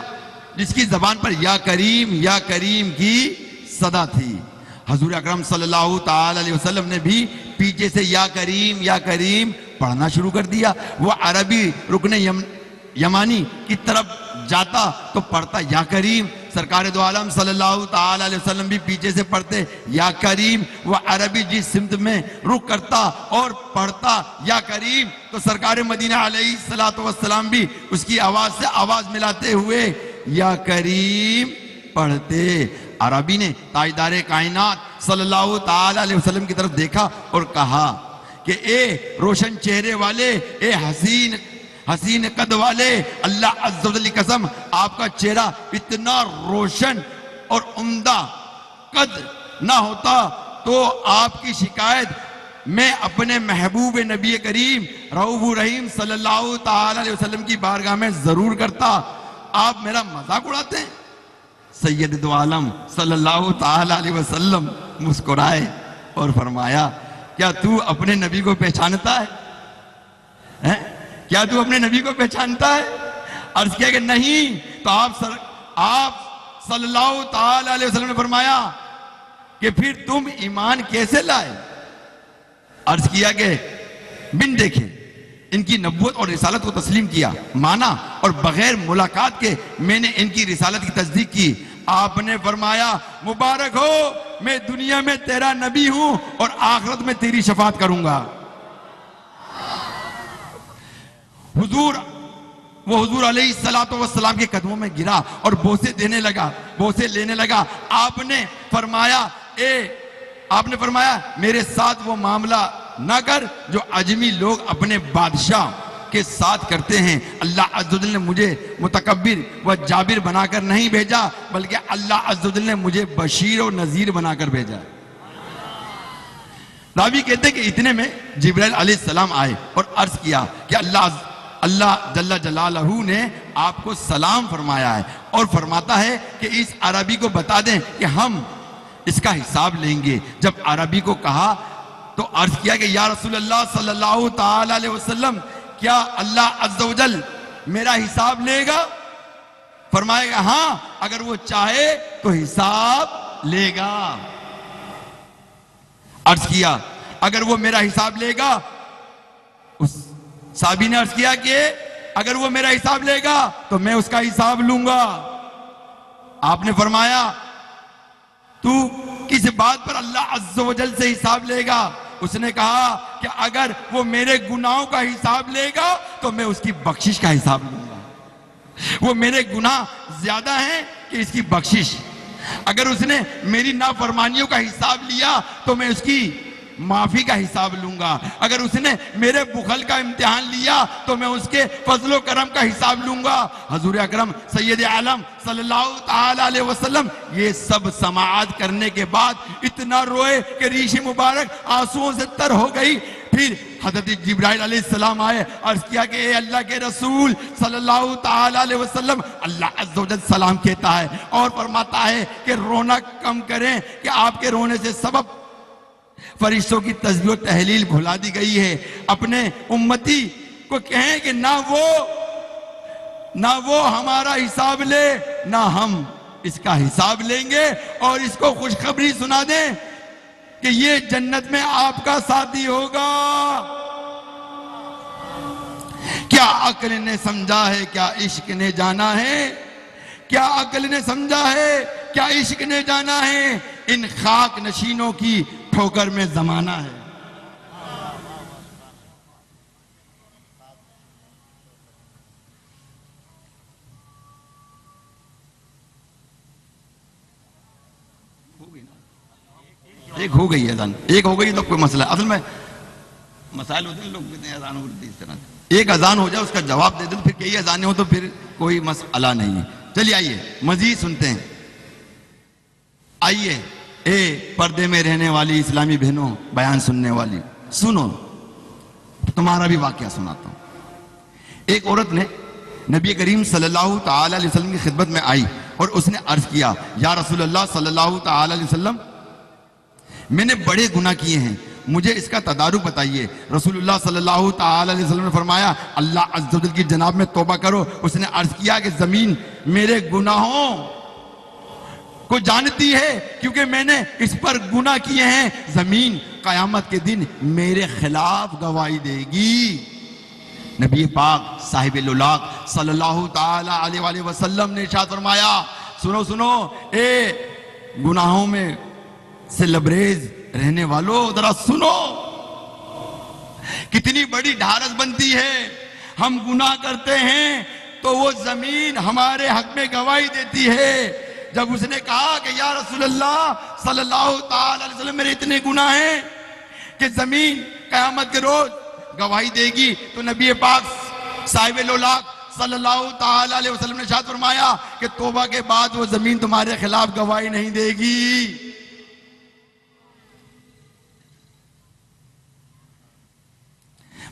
جس کی زبان پر یا کریم کی صدا تھی۔ حضور اکرم صلی اللہ تعالی علیہ وسلم نے بھی پیچھے سے یا کریم پڑھنا شروع کر دیا۔ وہ عربی رکن یمانی کی طرف جاتا تو پڑھتا یا کریم، سرکار دو عالم صلی اللہ تعالی علیہ وسلم بھی پیچھے سے پڑھتے یا کریم۔ وہ عربی جس سمت میں رخ کرتا اور پڑھتا یا کریم، تو سرکار مدینہ علیہ السلام بھی اس کی آواز سے آواز ملاتے ہوئے یا کریم پڑھتے۔ عربی نے تاجدار کائنات صلی اللہ تعالی علیہ وسلم کی طرف دیکھا اور کہا کہ اے روشن چہرے والے، اے حسین قد والے، اللہ عز و جل کی قسم آپ کا چہرہ اتنا روشن اور عمدہ قد نہ ہوتا تو آپ کی شکایت میں اپنے محبوب نبی کریم رؤوف رحیم صلی اللہ تعالی علیہ وسلم کی بارگاہ میں ضرور کرتا۔ آپ میرا مذاق اڑاتے ہیں؟ سید دو عالم صلی اللہ تعالی علیہ وسلم مسکرائے اور فرمایا، کیا تو اپنے نبی کو پہچانتا ہے؟ کیا تو اپنے نبی کو پہچانتا ہے؟ عرض کیا کہ نہیں۔ تو آپ صلی اللہ تعالی علیہ وسلم نے فرمایا کہ پھر تم ایمان کیسے لائے؟ عرض کیا کہ بن دیکھے ان کی نبوت اور رسالت کو تسلیم کیا، مانا، اور بغیر ملاقات کے میں نے ان کی رسالت کی تصدیق کی۔ آپ نے فرمایا، مبارک ہو میں دنیا میں تیرا نبی ہوں اور آخرت میں تیری شفاعت کروں گا. حضور علیہ الصلوۃ والسلام کے قدموں میں گرا اور بوسے دینے لگا, بوسے لینے لگا. آپ نے فرمایا میرے ساتھ وہ معاملہ نہ کر جو عجمی لوگ اپنے بادشاہ کے ساتھ کرتے ہیں. اللہ عز و جل نے مجھے متکبر و جابر بنا کر نہیں بھیجا, بلکہ اللہ عز و جل نے مجھے بشیر و نذیر بنا کر بھیجا. راوی کہتے ہیں کہ اتنے میں جبرائیل علیہ السلام آئے اور عرض کیا کہ اللہ جل جلالہ نے آپ کو سلام فرمایا ہے اور فرماتا ہے کہ اس عربی کو بتا دیں کہ ہم اس کا حساب لیں گے. جب عربی کو کہا تو عرض کیا کہ یا رسول اللہ صلی اللہ تعالی علیہ وسلم, کیا اللہ عز و جل میرا حساب لے گا؟ فرمائے گا ہاں, اگر وہ چاہے تو حساب لے گا. عرض کیا اگر وہ میرا حساب لے گا, اس صحابی نے عرض کیا کہ اگر وہ میرا حساب لے گا تو میں اس کا حساب لوں گا. آپ نے فرمایا تو کس بات پر اللہ عز و جل سے حساب لے گا؟ اس نے کہا کہ اگر وہ میرے گناہوں کا حساب لے گا تو میں اس کی بخشش کا حساب لوں گا. وہ میرے گناہ زیادہ ہیں کہ اس کی بخشش. اگر اس نے میری نافرمانیوں کا حساب لیا تو میں اس کی معافی کا حساب لوں گا. اگر اس نے میرے بخل کا امتحان لیا تو میں اس کے فضل و کرم کا حساب لوں گا. حضور اکرم سید عالم صلی اللہ تعالی علیہ وسلم یہ سب سماعت کرنے کے بعد اتنا روئے کہ ریش مبارک آنسوؤں سے تر ہو گئی. پھر حضرت جبرائیل علیہ السلام آئے, عرض کیا کہ اے اللہ کے رسول صلی اللہ تعالی علیہ وسلم, اللہ عز و جل سلام کہتا ہے اور فرماتا ہے کہ رونا کم کریں کہ آپ کے رونے سے سبب فرشتوں کی تسبیح و تحلیل بھلا دی گئی ہے. اپنے امتی کو کہیں کہ نہ وہ ہمارا حساب لے نہ ہم اس کا حساب لیں گے, اور اس کو خوشخبری سنا دیں کہ یہ جنت میں آپ کا ساتھی ہوگا. کیا عقل نے سمجھا ہے, کیا عشق نے جانا ہے؟ کیا عقل نے سمجھا ہے, کیا عشق نے جانا ہے؟ ان خاک نشینوں کی ٹھوکر میں زمانہ ہے. ایک ہو گئی اذان, ایک ہو گئی تو کوئی مسئلہ. اصل میں مسائل ہوتے ہیں, لوگ کہتے ہیں اذان ہو رہی اس طرح. ایک اذان ہو جائے اس کا جواب دے دیں, پھر کئی اذانیں ہو تو پھر کوئی مسئلہ نہیں ہے. چلیے آئیے مزید سنتے ہیں. آئیے اے پردے میں رہنے والی اسلامی بہنوں, بیان سننے والی, سنو تمہارا بھی واقعہ سناتا ہوں. ایک عورت نے نبی کریم صلی اللہ تعالی علیہ وسلم کی خدمت میں آئی اور اس نے عرض کیا یا رسول اللہ صلی اللہ تعالی علیہ وسلم, میں نے بڑے گناہ کیے ہیں, مجھے اس کا تدارک بتائیے. رسول اللہ صلی اللہ تعالی علیہ وسلم نے فرمایا اللہ عز و جل کی جناب میں توبہ کرو. اس نے عرض کیا کہ زمین میرے گناہوں کو جانتی ہے کیونکہ میں نے اس پر گناہ کیے ہیں. زمین قیامت کے دن میرے خلاف گواہی دے گی. نبی پاک صاحب الاولاق صلی اللہ تعالی علیہ وآلہ وسلم نے ارشاد فرمایا سنو سنو اے گناہوں میں سے لبریز رہنے والو, ذرا سنو کتنی بڑی ڈھارس بنتی ہے. ہم گناہ کرتے ہیں تو وہ زمین ہمارے حق میں گواہی دیتی ہے. جب اس نے کہا کہ یا رسول اللہ صلی اللہ تعالی علیہ وسلم میرے اتنے گناہ ہیں کہ زمین قیامت کے روز گواہی دے گی, تو نبی پاک صاحب الاولاق صلی اللہ تعالی علیہ وسلم نے ارشاد فرمایا کہ توبہ کے بعد وہ زمین تمہارے خلاف گواہی نہیں دے گی.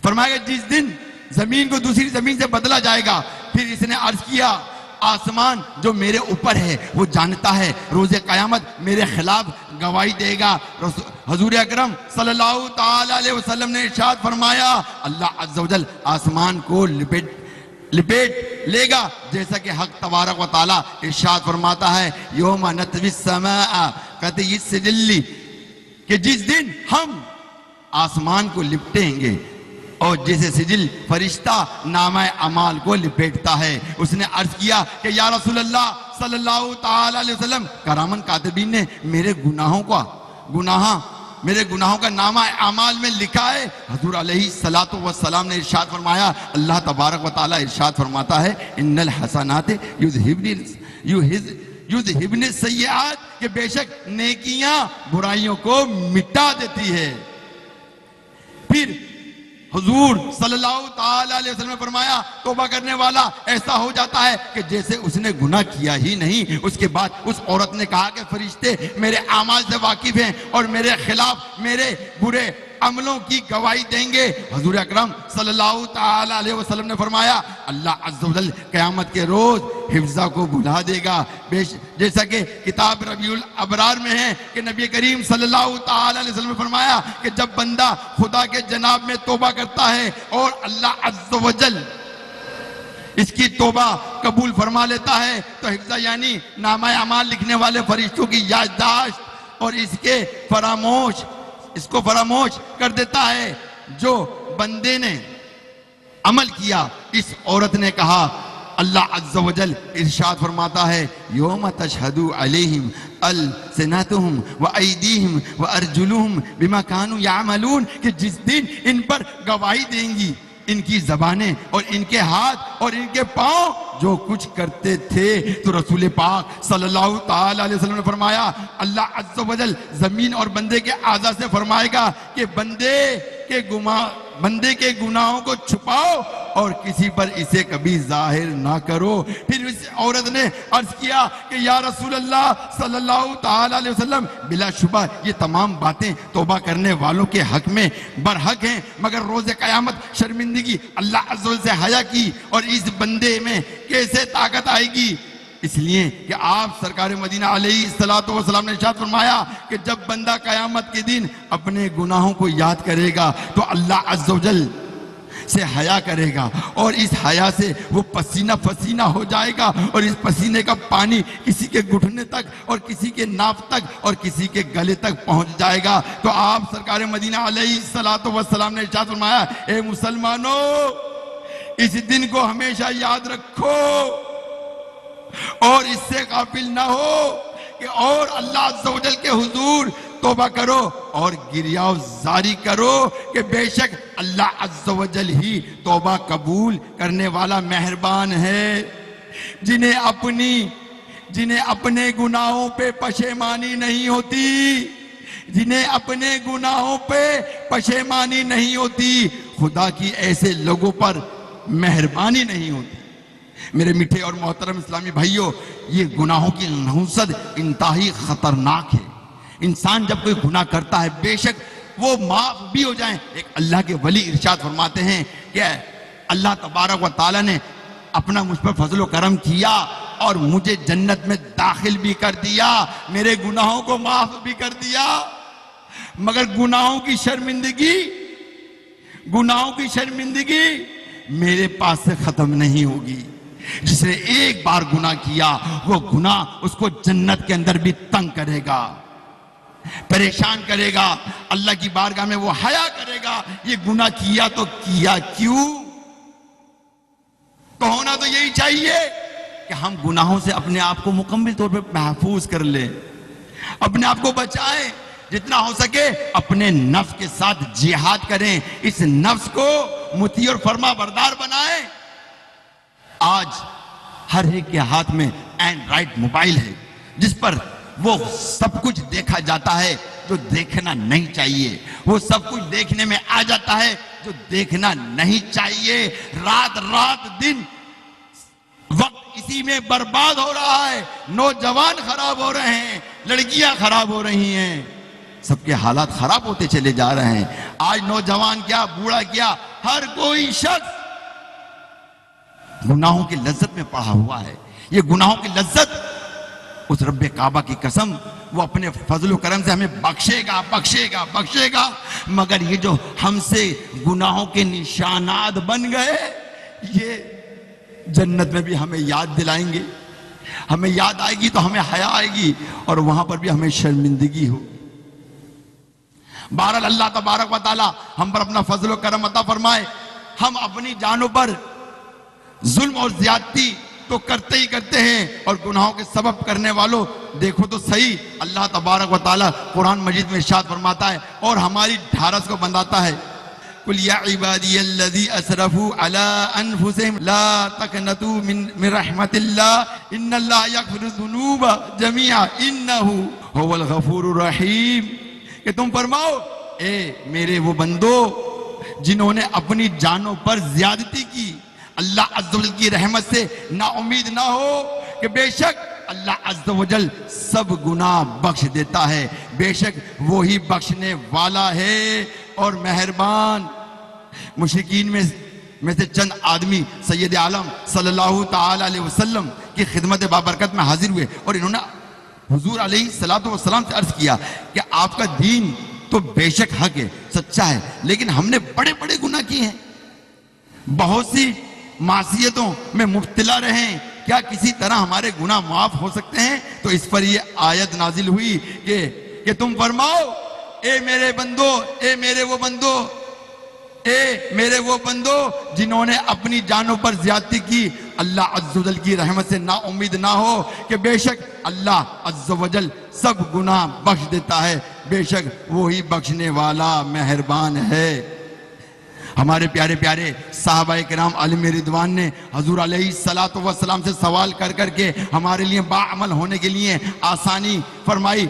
فرمایا کہ جس دن زمین کو دوسری زمین سے بدلا جائے گا, پھر اس نے عرض کیا آسمان جو میرے اوپر ہے وہ جانتا ہے روز قیامت میرے خلاف گواہی دے گا. حضور اکرم صلی اللہ تعالی علیہ وسلم نے ارشاد فرمایا اللہ عز و جل آسمان کو لپیٹ لے گا جیسا کہ حق تبارک و تعالی ارشاد فرماتا ہے یوم نطوی السماء کطی السجل, کہ جس دن ہم آسمان کو لپٹیں گے اور جیسے سجل فرشتہ نامہ اعمال کو لپیٹتا ہے. اس نے عرض کیا کہ یا رسول اللہ صلی اللہ تعالی علیہ وسلم کرامن کاتبین نے میرے گناہوں کا نامہ اعمال میں لکھا ہے. حضور علیہ الصلوۃ والسلام نے ارشاد فرمایا, اللہ تبارک و تعالی ارشاد فرماتا ہے ان الحسنات یذہبن السیئات, کہ بے شک نیکیاں برائیوں کو مٹا دیتی ہے. پھر حضور صلی اللہ تعالی علیہ وسلم نے فرمایا توبہ کرنے والا ایسا ہو جاتا ہے کہ جیسے اس نے گناہ کیا ہی نہیں. اس کے بعد اس عورت نے کہا کہ فرشتے میرے اعمال سے واقف ہیں اور میرے خلاف میرے برے عملوں کی گواہی دیں گے. حضور اکرم صلی اللہ تعالی علیہ وسلم نے فرمایا اللہ عز و جل قیامت کے روز حفظہ کو بھلا دے گا. جیسا کہ کتاب ربیع الابرار میں ہے کہ نبی کریم صلی اللہ تعالی علیہ وسلم نے فرمایا کہ جب بندہ خدا کے جناب میں توبہ کرتا ہے اور اللہ عز و جل اس کی توبہ قبول فرما لیتا ہے تو حفظہ یعنی نامہ اعمال لکھنے والے فرشتوں کی یادداشت اور اس کو فراموش کر دیتا ہے جو بندے نے عمل کیا. اس عورت نے کہا اللہ عز و جل ارشاد فرماتا ہے یوم تشہد علیہم السنتہم وایدیہم وارجلہم بما کانوا یعملون, کہ جس دن ان پر گواہی دیں گی ان کی زبانیں اور ان کے ہاتھ اور ان کے پاؤں جو کچھ کرتے تھے. تو رسول پاک صلی اللہ تعالی علیہ وسلم نے فرمایا اللہ عز و جل زمین اور بندے کے اعضاء سے فرمائے گا کہ بندے کے گناہوں کو چھپاؤ اور کسی پر اسے کبھی ظاہر نہ کرو. پھر اس عورت نے عرض کیا کہ یا رسول اللہ صلی اللہ تعالی علیہ وسلم بلا شبہ یہ تمام باتیں توبہ کرنے والوں کے حق میں برحق ہیں, مگر روز قیامت شرمندگی اللہ عز و جل سے حیا کی اور اس بندے میں کیسے طاقت آئے گی. اس لیے کہ آپ سرکار مدینہ علیہ الصلوۃ والسلام نے ارشاد فرمایا کہ جب بندہ قیامت کے دن اپنے گناہوں کو یاد کرے گا تو اللہ عز و جل سے حیا کرے گا اور اس حیا سے وہ پسینہ پسینہ ہو جائے گا اور اس پسینے کا پانی کسی کے گھٹنے تک اور کسی کے ناف تک اور کسی کے گلے تک پہنچ جائے گا. تو آپ سرکار مدینہ علیہ الصلوۃ والسلام نے ارشاد فرمایا اے مسلمانوں اس دن کو ہمیشہ یاد رکھو اور اس سے غافل نہ ہو کہ اور اللہ عز و جل کے حضور توبہ کرو اور گریہ زاری کرو کہ بے شک اللہ عز و جل ہی توبہ قبول کرنے والا مہربان ہے. جنہیں اپنے گناہوں پہ پشیمانی نہیں ہوتی, جنہیں اپنے گناہوں پہ پشیمانی نہیں ہوتی, خدا کی ایسے لوگوں پر مہربانی نہیں ہوتی. میرے میٹھے اور محترم اسلامی بھائیوں, یہ گناہوں کی نحوست انتہائی خطرناک ہے. انسان جب کوئی گناہ کرتا ہے بے شک وہ معاف بھی ہو جائیں. ایک اللہ کے ولی ارشاد فرماتے ہیں کہ اللہ تبارک و تعالی نے اپنا مجھ پر فضل و کرم کیا اور مجھے جنت میں داخل بھی کر دیا, میرے گناہوں کو معاف بھی کر دیا, مگر گناہوں کی شرمندگی میرے پاس سے ختم نہیں ہوگی. جس نے ایک بار گناہ کیا وہ گناہ اس کو جنت کے اندر بھی تنگ کرے گا, پریشان کرے گا, اللہ کی بارگاہ میں وہ حیا کرے گا یہ گناہ کیا تو کیا کیوں. تو ہونا تو یہی چاہیے کہ ہم گناہوں سے اپنے آپ کو مکمل طور پر محفوظ کر لیں, اپنے آپ کو بچائیں, جتنا ہو سکے اپنے نفس کے ساتھ جہاد کریں, اس نفس کو مطیع اور فرما بردار بنائیں. آج ہر ایک کے ہاتھ میں اینڈرائڈ موبائل ہے جس پر وہ سب کچھ دیکھا جاتا ہے جو دیکھنا نہیں چاہیے, وہ سب کچھ دیکھنے میں آ جاتا ہے جو دیکھنا نہیں چاہیے. رات دن وقت اسی میں برباد ہو رہا ہے, نوجوان خراب ہو رہے ہیں, لڑکیاں خراب ہو رہی ہیں, سب کے حالات خراب ہوتے چلے جا رہے ہیں. آج نوجوان کیا بوڑھا کیا ہر کوئی شخص گناہوں کی لذت میں پڑا ہوا ہے. یہ گناہوں کی لذت اس رب کعبہ کی قسم وہ اپنے فضل و کرم سے ہمیں بخشے گا, مگر یہ جو ہم سے گناہوں کے نشانات بن گئے یہ جنت میں بھی ہمیں یاد دلائیں گے, ہمیں یاد آئے گی تو ہمیں حیا آئے گی اور وہاں پر بھی ہمیں شرمندگی ہوگی. بہرحال اللہ تبارک و تعالی ہم پر اپنا فضل و کرم عطا فرمائے. ہم اپنی جانوں پر ظلم اور زیادتی تو کرتے ہی کرتے ہیں، اور گناہوں کے سبب کرنے والوں دیکھو تو صحیح، اللہ تبارک و تعالیٰ قرآن مجید میں ارشاد فرماتا ہے اور ہماری ڈھارس کو بنداتا ہے، قُلْ يَا عِبَادِيَ الَّذِي أَسْرَفُوا عَلَىٰ أَنفُسِهِمْ لَا تَقْنَطُوا مِن رَحْمَةِ اللَّهِ إِنَّ اللَّهَ يَغْفِرُ الذُّنُوبَ جَمِيعًا إِنَّهُ هُوَ الْغَفُورُ الرَّحِيمُ، کہ تم فرماؤ اے میرے وہ بندو جنہوں نے اپنی جانوں پر زیادتی کی، اللہ عز و جل کی رحمت سے نا امید نہ ہو کہ بے شک اللہ عز و جل سب گناہ بخش دیتا ہے، بے شک وہی بخشنے والا ہے اور مہربان۔ مشرکین میں سے چند آدمی سید عالم صلی اللہ تعالی علیہ وسلم کی خدمت بابرکت میں حاضر ہوئے، اور انہوں نے حضور علیہ السلام سے عرض کیا کہ آپ کا دین تو بے شک حق ہے، سچا ہے، لیکن ہم نے بڑے بڑے گناہ کیے ہیں، بہت سی معصیتوں میں مبتلا رہے ہیں، کیا کسی طرح ہمارے گناہ معاف ہو سکتے ہیں؟ تو اس پر یہ آیت نازل ہوئی کہ تم فرماؤ اے میرے بندو، اے میرے وہ بندو، اے میرے وہ بندو جنہوں نے اپنی جانوں پر زیادتی کی، اللہ عز و جل کی رحمت سے نا امید نہ ہو کہ بے شک اللہ عز و جل سب گناہ بخش دیتا ہے، بے شک وہی بخشنے والا مہربان ہے۔ ہمارے پیارے پیارے صحابہ کرام عالم رضوان نے حضور علیہ السلام سے سوال کر کر کے ہمارے لیے باعمل ہونے کے لیے آسانی فرمائی،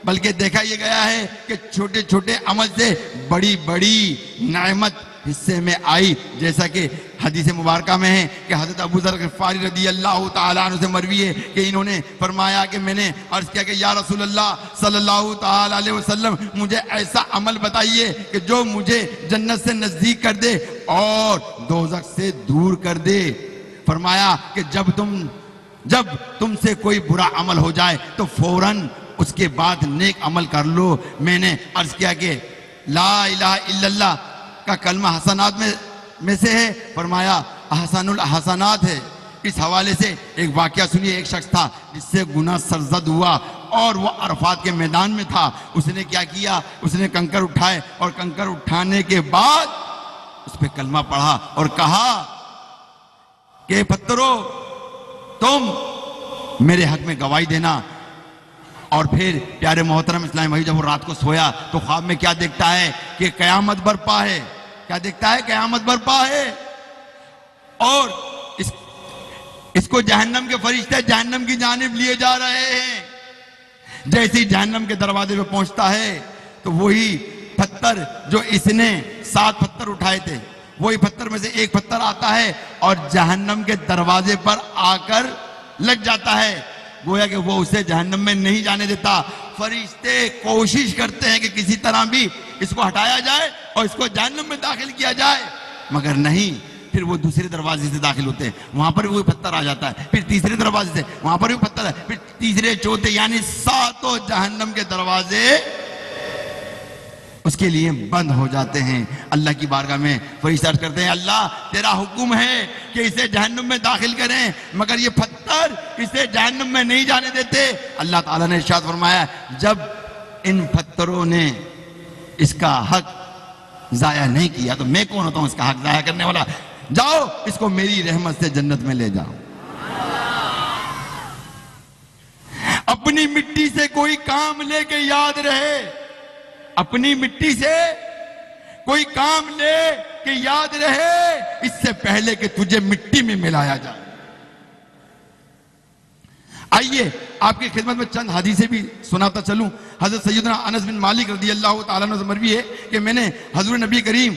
بلکہ دیکھا یہ گیا ہے کہ چھوٹے چھوٹے عمل سے بڑی بڑی نعمت حصے میں آئی، جیسا کہ حدیث مبارکہ میں ہے کہ حضرت ابو ذر غفاری رضی اللہ تعالیٰ عنہ سے مروی ہے کہ انہوں نے فرمایا کہ میں نے عرض کیا کہ یا رسول اللہ صلی اللہ تعالیٰ علیہ وسلم مجھے ایسا عمل بتائیے کہ جو مجھے جنت سے نزدیک کر دے اور دوزخ سے دور کر دے۔ فرمایا کہ جب تم سے کوئی برا عمل ہو جائے تو فوراً اس کے بعد نیک عمل کر لو۔ میں نے عرض کیا کہ لا الہ الا اللہ کا کلمہ حسنات میں سے ہے، فرمایا احسن الحسنات ہے۔ اس حوالے سے ایک واقعہ سنیے، ایک شخص تھا جس سے گناہ سرزد ہوا اور وہ عرفات کے میدان میں تھا، اس نے کیا کیا، اس نے کنکر اٹھائے اور کنکر اٹھانے کے بعد اس پہ کلمہ پڑھا اور کہا کہ پتھرو تم میرے حق میں گواہی دینا۔ اور پھر پیارے محترم اسلامی بھائی جب وہ رات کو سویا تو خواب میں کیا دیکھتا ہے کہ قیامت برپا ہے، کیا دیکھتا ہے؟ قیامت برپا ہے، اور اس کو جہنم کے فرشتے جہنم کی جانب لیے جا رہے ہیں۔ جیسے ہی جہنم کے دروازے پہ پہنچتا ہے تو وہی پتھر جو اس نے 7 پتھر اٹھائے تھے، وہی پتھر میں سے ایک پتھر آتا ہے اور جہنم کے دروازے پر آ کر لگ جاتا ہے، گویا کہ وہ اسے جہنم میں نہیں جانے دیتا۔ فرشتے کوشش کرتے ہیں کہ کسی طرح بھی اس کو ہٹایا جائے اور اس کو جہنم میں داخل کیا جائے، مگر نہیں، پھر وہ دوسرے دروازے سے داخل ہوتے ہیں، وہاں پر بھی وہی پتھر آ جاتا ہے، پھر تیسرے دروازے سے وہاں پر بھی پتھر ہے، پھر تیسرے چوتھے، یعنی 7 جہنم کے دروازے اس کے لیے بند ہو جاتے ہیں۔ اللہ کی بارگاہ میں فرشتے عرض کرتے ہیں اللہ تیرا حکم ہے کہ اسے جہنم میں داخل کریں، مگر یہ پتھر اسے جہنم میں نہیں جانے دیتے۔ اللہ تعالیٰ نے ارشاد فرمایا جب ان پتھروں نے اس کا حق ضائع نہیں کیا تو میں کون ہوتا ہوں اس کا حق ضائع کرنے والا؟ جاؤ اس کو میری رحمت سے جنت میں لے جاؤ۔ اپنی مٹی سے کوئی کام لے کے یاد رہے، اپنی مٹی سے کوئی کام لے کہ یاد رہے اس سے پہلے کہ تجھے مٹی میں ملایا جائے۔ آئیے آپ کی خدمت میں چند حدیثیں بھی سناتا چلوں۔ حضرت سیدنا انس بن مالک رضی اللہ تعالیٰ عنہ سے مروی ہے کہ میں نے حضور نبی کریم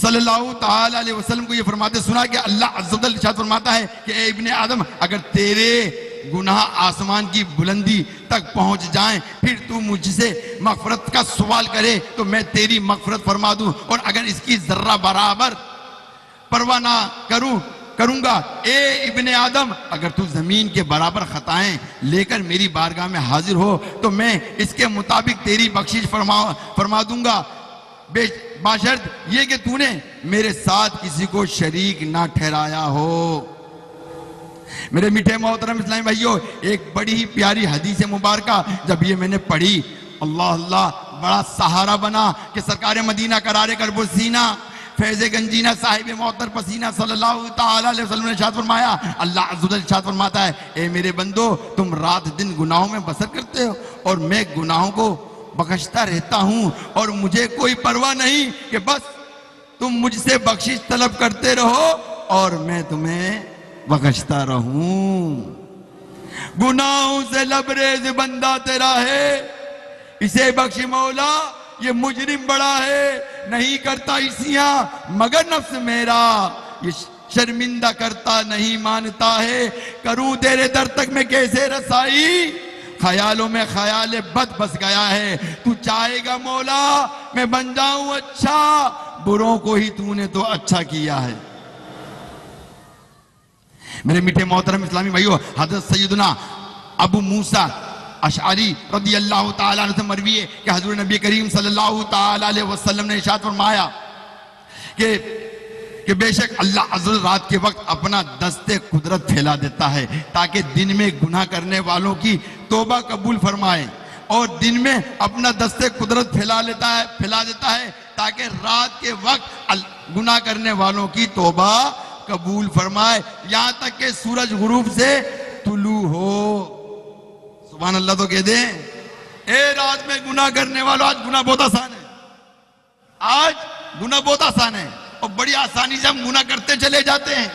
صلی اللہ تعالیٰ علیہ وسلم کو یہ فرماتے سنا کہ اللہ عز و جل ارشاد فرماتا ہے کہ اے ابن آدم اگر تیرے گناہ آسمان کی بلندی تک پہنچ جائیں پھر تو مجھ سے مغفرت کا سوال کرے تو میں تیری مغفرت فرما دوں، اور اگر اس کی ذرہ برابر پرواہ نہ کروں گا اے ابن آدم اگر تو زمین کے برابر خطائیں لے کر میری بارگاہ میں حاضر ہو تو میں اس کے مطابق تیری بخشش فرما دوں گا، باشرط یہ کہ تو نے میرے ساتھ کسی کو شریک نہ ٹھہرایا ہو۔ میرے میٹھے محترم اسلامی بھائیو، ایک بڑی ہی پیاری حدیث مبارکہ جب یہ میں نے پڑھی، اللہ اللہ بڑا سہارا بنا کہ سرکار مدینہ قرار کرب السینہ فیض گنجینہ صاحب معطر پسینہ صلی اللہ تعالی علیہ وسلم نے ارشاد فرمایا، اللہ عز و جل ارشاد فرماتا ہے، اے میرے بندو تم رات دن گناہوں میں بسر کرتے ہو اور میں گناہوں کو بخشتا رہتا ہوں، اور مجھے کوئی پرواہ نہیں کہ بس تم مجھ سے بخشش طلب کرتے رہو اور میں تمہیں بخشتا رہوں۔ گناہوں سے لبریز بندہ تیرا ہے، اسے بخش مولا، یہ مجرم بڑا ہے، نہیں کرتا عصیاں مگر نفس میرا، یہ شرمندہ کرتا نہیں مانتا ہے، کروں تیرے در تک میں کیسے رسائی، خیالوں میں خیال بد بس گیا ہے، تو چاہے گا مولا میں بن جاؤں اچھا، بروں کو ہی تو نے تو اچھا کیا ہے۔ میرے میٹھے محترم اسلامی بھائیو، حضرت سیدنا ابو موسیٰ اشعری رضی اللہ تعالیٰ عنہ سے مروی ہے کہ حضور نبی کریم صلی اللہ تعالیٰ علیہ وسلم نے ارشاد فرمایا کہ بے شک اللہ عز و جل رات کے وقت اپنا دست قدرت پھیلا دیتا ہے تاکہ دن میں گناہ کرنے والوں کی توبہ قبول فرمائے، اور دن میں اپنا دست قدرت پھیلا دیتا ہے تاکہ رات کے وقت گناہ کرنے والوں کی توبہ قبول فرمائے، یہاں تک کہ سورج غروب سے طلوع ہو۔ سبحان اللہ تو کہہ دیں۔ اے رات میں گناہ کرنے والوں، آج گناہ بہت آسان ہے، آج گناہ بہت آسان ہے اور بڑی آسانی سے ہم گناہ کرتے چلے جاتے ہیں۔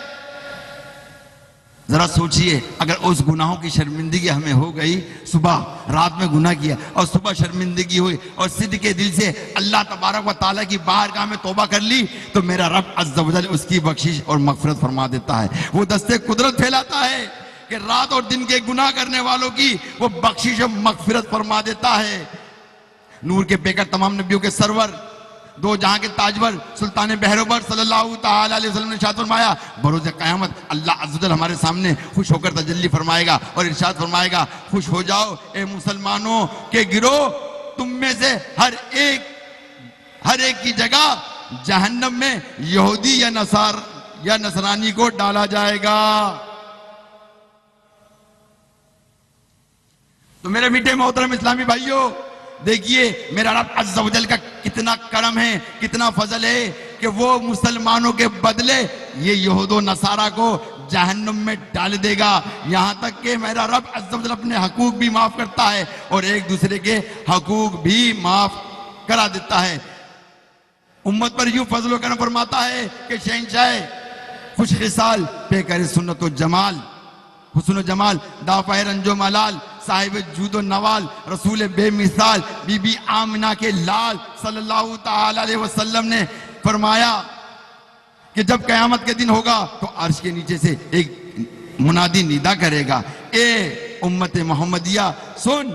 ذرا سوچئے اگر اس گناہوں کی شرمندگی ہمیں ہو گئی، صبح رات میں گناہ کیا اور صبح شرمندگی ہوئی اور صدق کے دل سے اللہ تبارک و تعالیٰ کی بارگاہ میں توبہ کر لی، تو میرا رب عز و جل اس کی بخشش اور مغفرت فرما دیتا ہے۔ وہ دست قدرت پھیلاتا ہے کہ رات اور دن کے گناہ کرنے والوں کی وہ بخشش اور مغفرت فرما دیتا ہے۔ نور کے پیکر تمام نبیوں کے سرور، دو جہاں کے تاجور سلطان بہروبر صلی اللہ تعالی علیہ وسلم نے ارشاد فرمایا، بروز قیامت اللہ عز و جل ہمارے سامنے خوش ہو کر تجلی فرمائے گا اور ارشاد فرمائے گا، خوش ہو جاؤ اے مسلمانوں کے گروہ، تم میں سے ہر ایک کی جگہ جہنم میں یہودی یا نصرانی کو ڈالا جائے گا۔ تو میرے میٹھے محترم اسلامی بھائیوں، دیکھیے میرا رب عز و جل کا کتنا کرم ہے، کتنا فضل ہے کہ وہ مسلمانوں کے بدلے یہ یہود و نصارہ کو جہنم میں ڈال دے گا، یہاں تک کہ میرا رب عز و جل اپنے حقوق بھی معاف کرتا ہے اور ایک دوسرے کے حقوق بھی معاف کرا دیتا ہے۔ امت پر یوں فضل و کرم فرماتا ہے کہ شہنشاہ خوش خصال پیکر سنت و جمال، حسن و جمال، دافع رنج و ملال، صاحب جود و نوال، رسول بے مثال، بی بی آمنہ کے لال صلی اللہ تعالی علیہ وسلم نے فرمایا کہ جب قیامت کے دن ہوگا تو عرش کے نیچے سے ایک منادی ندا کرے گا، اے امت محمدیہ سن،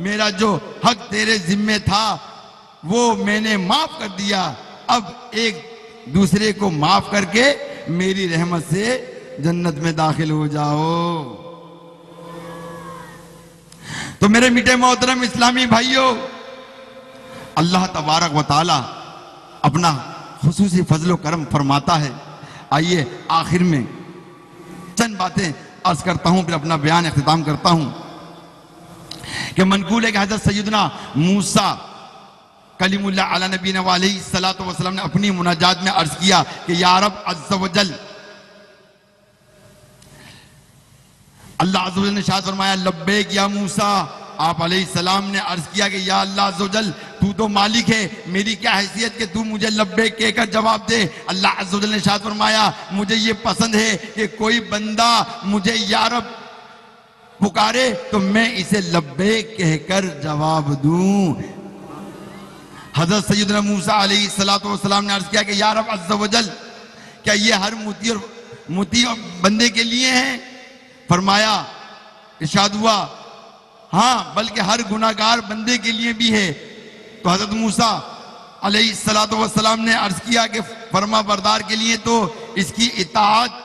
میرا جو حق تیرے ذمے تھا وہ میں نے معاف کر دیا، اب ایک دوسرے کو معاف کر کے میری رحمت سے جنت میں داخل ہو جاؤ۔ تو میرے میٹھے محترم اسلامی بھائیوں، اللہ تبارک و تعالی اپنا خصوصی فضل و کرم فرماتا ہے۔ آئیے آخر میں چند باتیں عرض کرتا ہوں، پھر اپنا بیان اختتام کرتا ہوں کہ منقول ہے کہ حضرت سیدنا موسیٰ کلیم اللہ علی نبینا علیہ السلام نے اپنی مناجات میں عرض کیا کہ یا رب عز و جل، اللہ عز و جل نے ارشاد فرمایا لبیک یا موسیٰ، آپ علیہ السلام نے عرض کیا کہ یا اللہ عز و جل تو تو مالک ہے، میری کیا حیثیت کہ تو مجھے لبیک کہہ کر جواب دے۔ اللہ عز و جل نے ارشاد فرمایا مجھے یہ پسند ہے کہ کوئی بندہ مجھے یا رب پکارے تو میں اسے لبیک کہہ کر جواب دوں۔ حضرت سیدنا موسیٰ علیہ السلام نے عرض کیا کہ یا رب عز و جل، کیا یہ ہر مطیع بندے کے لیے ہیں؟ فرمایا، ارشاد ہوا ہاں بلکہ ہر گناہگار بندے کے لیے بھی ہے۔ تو حضرت موسیٰ علیہ السلام نے عرض کیا کہ فرما بردار کے لیے تو اس کی اطاعت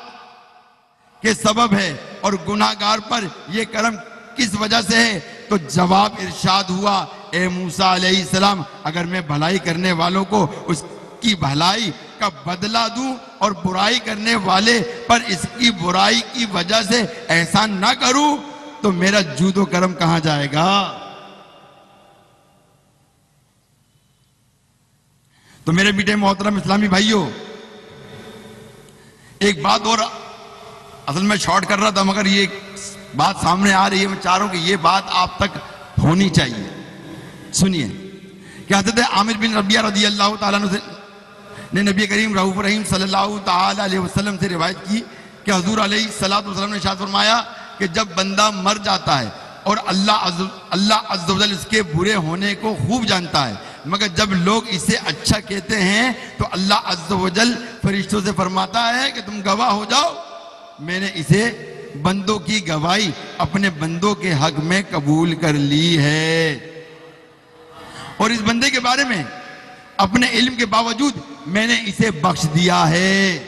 کے سبب ہے، اور گناہگار پر یہ کرم کس وجہ سے ہے؟ تو جواب ارشاد ہوا، اے موسیٰ علیہ السلام، اگر میں بھلائی کرنے والوں کو اس کی بھلائی کا بدلہ دوں اور برائی کرنے والے پر اس کی برائی کی وجہ سے احسان نہ کروں تو میرا جود و کرم کہاں جائے گا؟ تو میرے بیٹے محترم اسلامی بھائیوں، ایک بات اور اصل میں شارٹ کر رہا تھا مگر یہ بات سامنے آ رہی ہے، میں چاہ رہا ہوں کہ یہ بات آپ تک ہونی چاہیے. سنیے کہ حضرت عامر بن ربیعہ رضی اللہ تعالیٰ عنہ نے نبی کریم رؤوف رحیم صلی اللہ تعالیٰ علیہ وسلم سے روایت کی کہ حضور علیہ السلام نے ارشاد فرمایا کہ جب بندہ مر جاتا ہے اور اللہ عز و جل اس کے برے ہونے کو خوب جانتا ہے، مگر جب لوگ اسے اچھا کہتے ہیں تو اللہ عز و جل فرشتوں سے فرماتا ہے کہ تم گواہ ہو جاؤ، میں نے اسے بندوں کی گواہی اپنے بندوں کے حق میں قبول کر لی ہے، اور اس بندے کے بارے میں اپنے علم کے باوجود میں نے اسے بخش دیا ہے.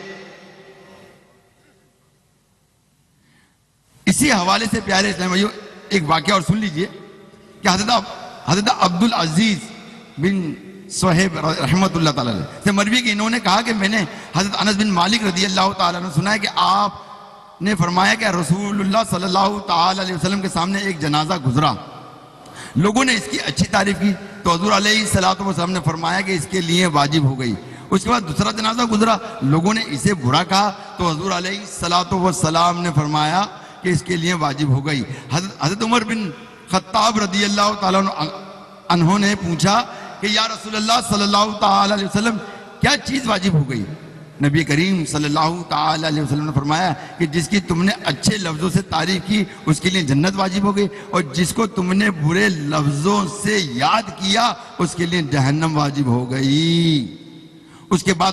اسی حوالے سے پیارے اسلام بھائیو ایک واقعہ اور سن لیجئے کہ حضرت عبدالعزیز بن صہیب رحمت اللہ تعالیٰ سے مروی کہ انہوں نے کہا کہ میں نے حضرت انس بن مالک رضی اللہ تعالیٰ عنہ سنا ہے کہ آپ نے فرمایا کہ رسول اللہ صلی اللہ تعالیٰ علیہ وسلم کے سامنے ایک جنازہ گزرا، لوگوں نے اس کی اچھی تعریف کی تو حضور علیہ السلام نے فرمایا کہ اس کے لیے واجب ہو گئی. اس کے بعد دوسرا جنازہ گزرا، لوگوں نے اسے برا کہا تو حضور علیہ السلام نے فرمایا کہ اس کے لیے واجب ہو گئی. حضرت عمر بن خطاب رضی اللہ تعالیٰ عنہ نے پوچھا کہ یا رسول اللہ صلی اللہ تعالیٰ علیہ وسلم کیا چیز واجب ہو گئی؟ نبی کریم صلی اللہ تعالیٰ علیہ وسلم نے فرمایا کہ جس کی تم نے اچھے لفظوں سے تعریف کی اس کے لیے جنت واجب ہو گئی، اور جس کو تم نے برے لفظوں سے یاد کیا اس کے لیے جہنم واجب ہو گئی. اس کے بعد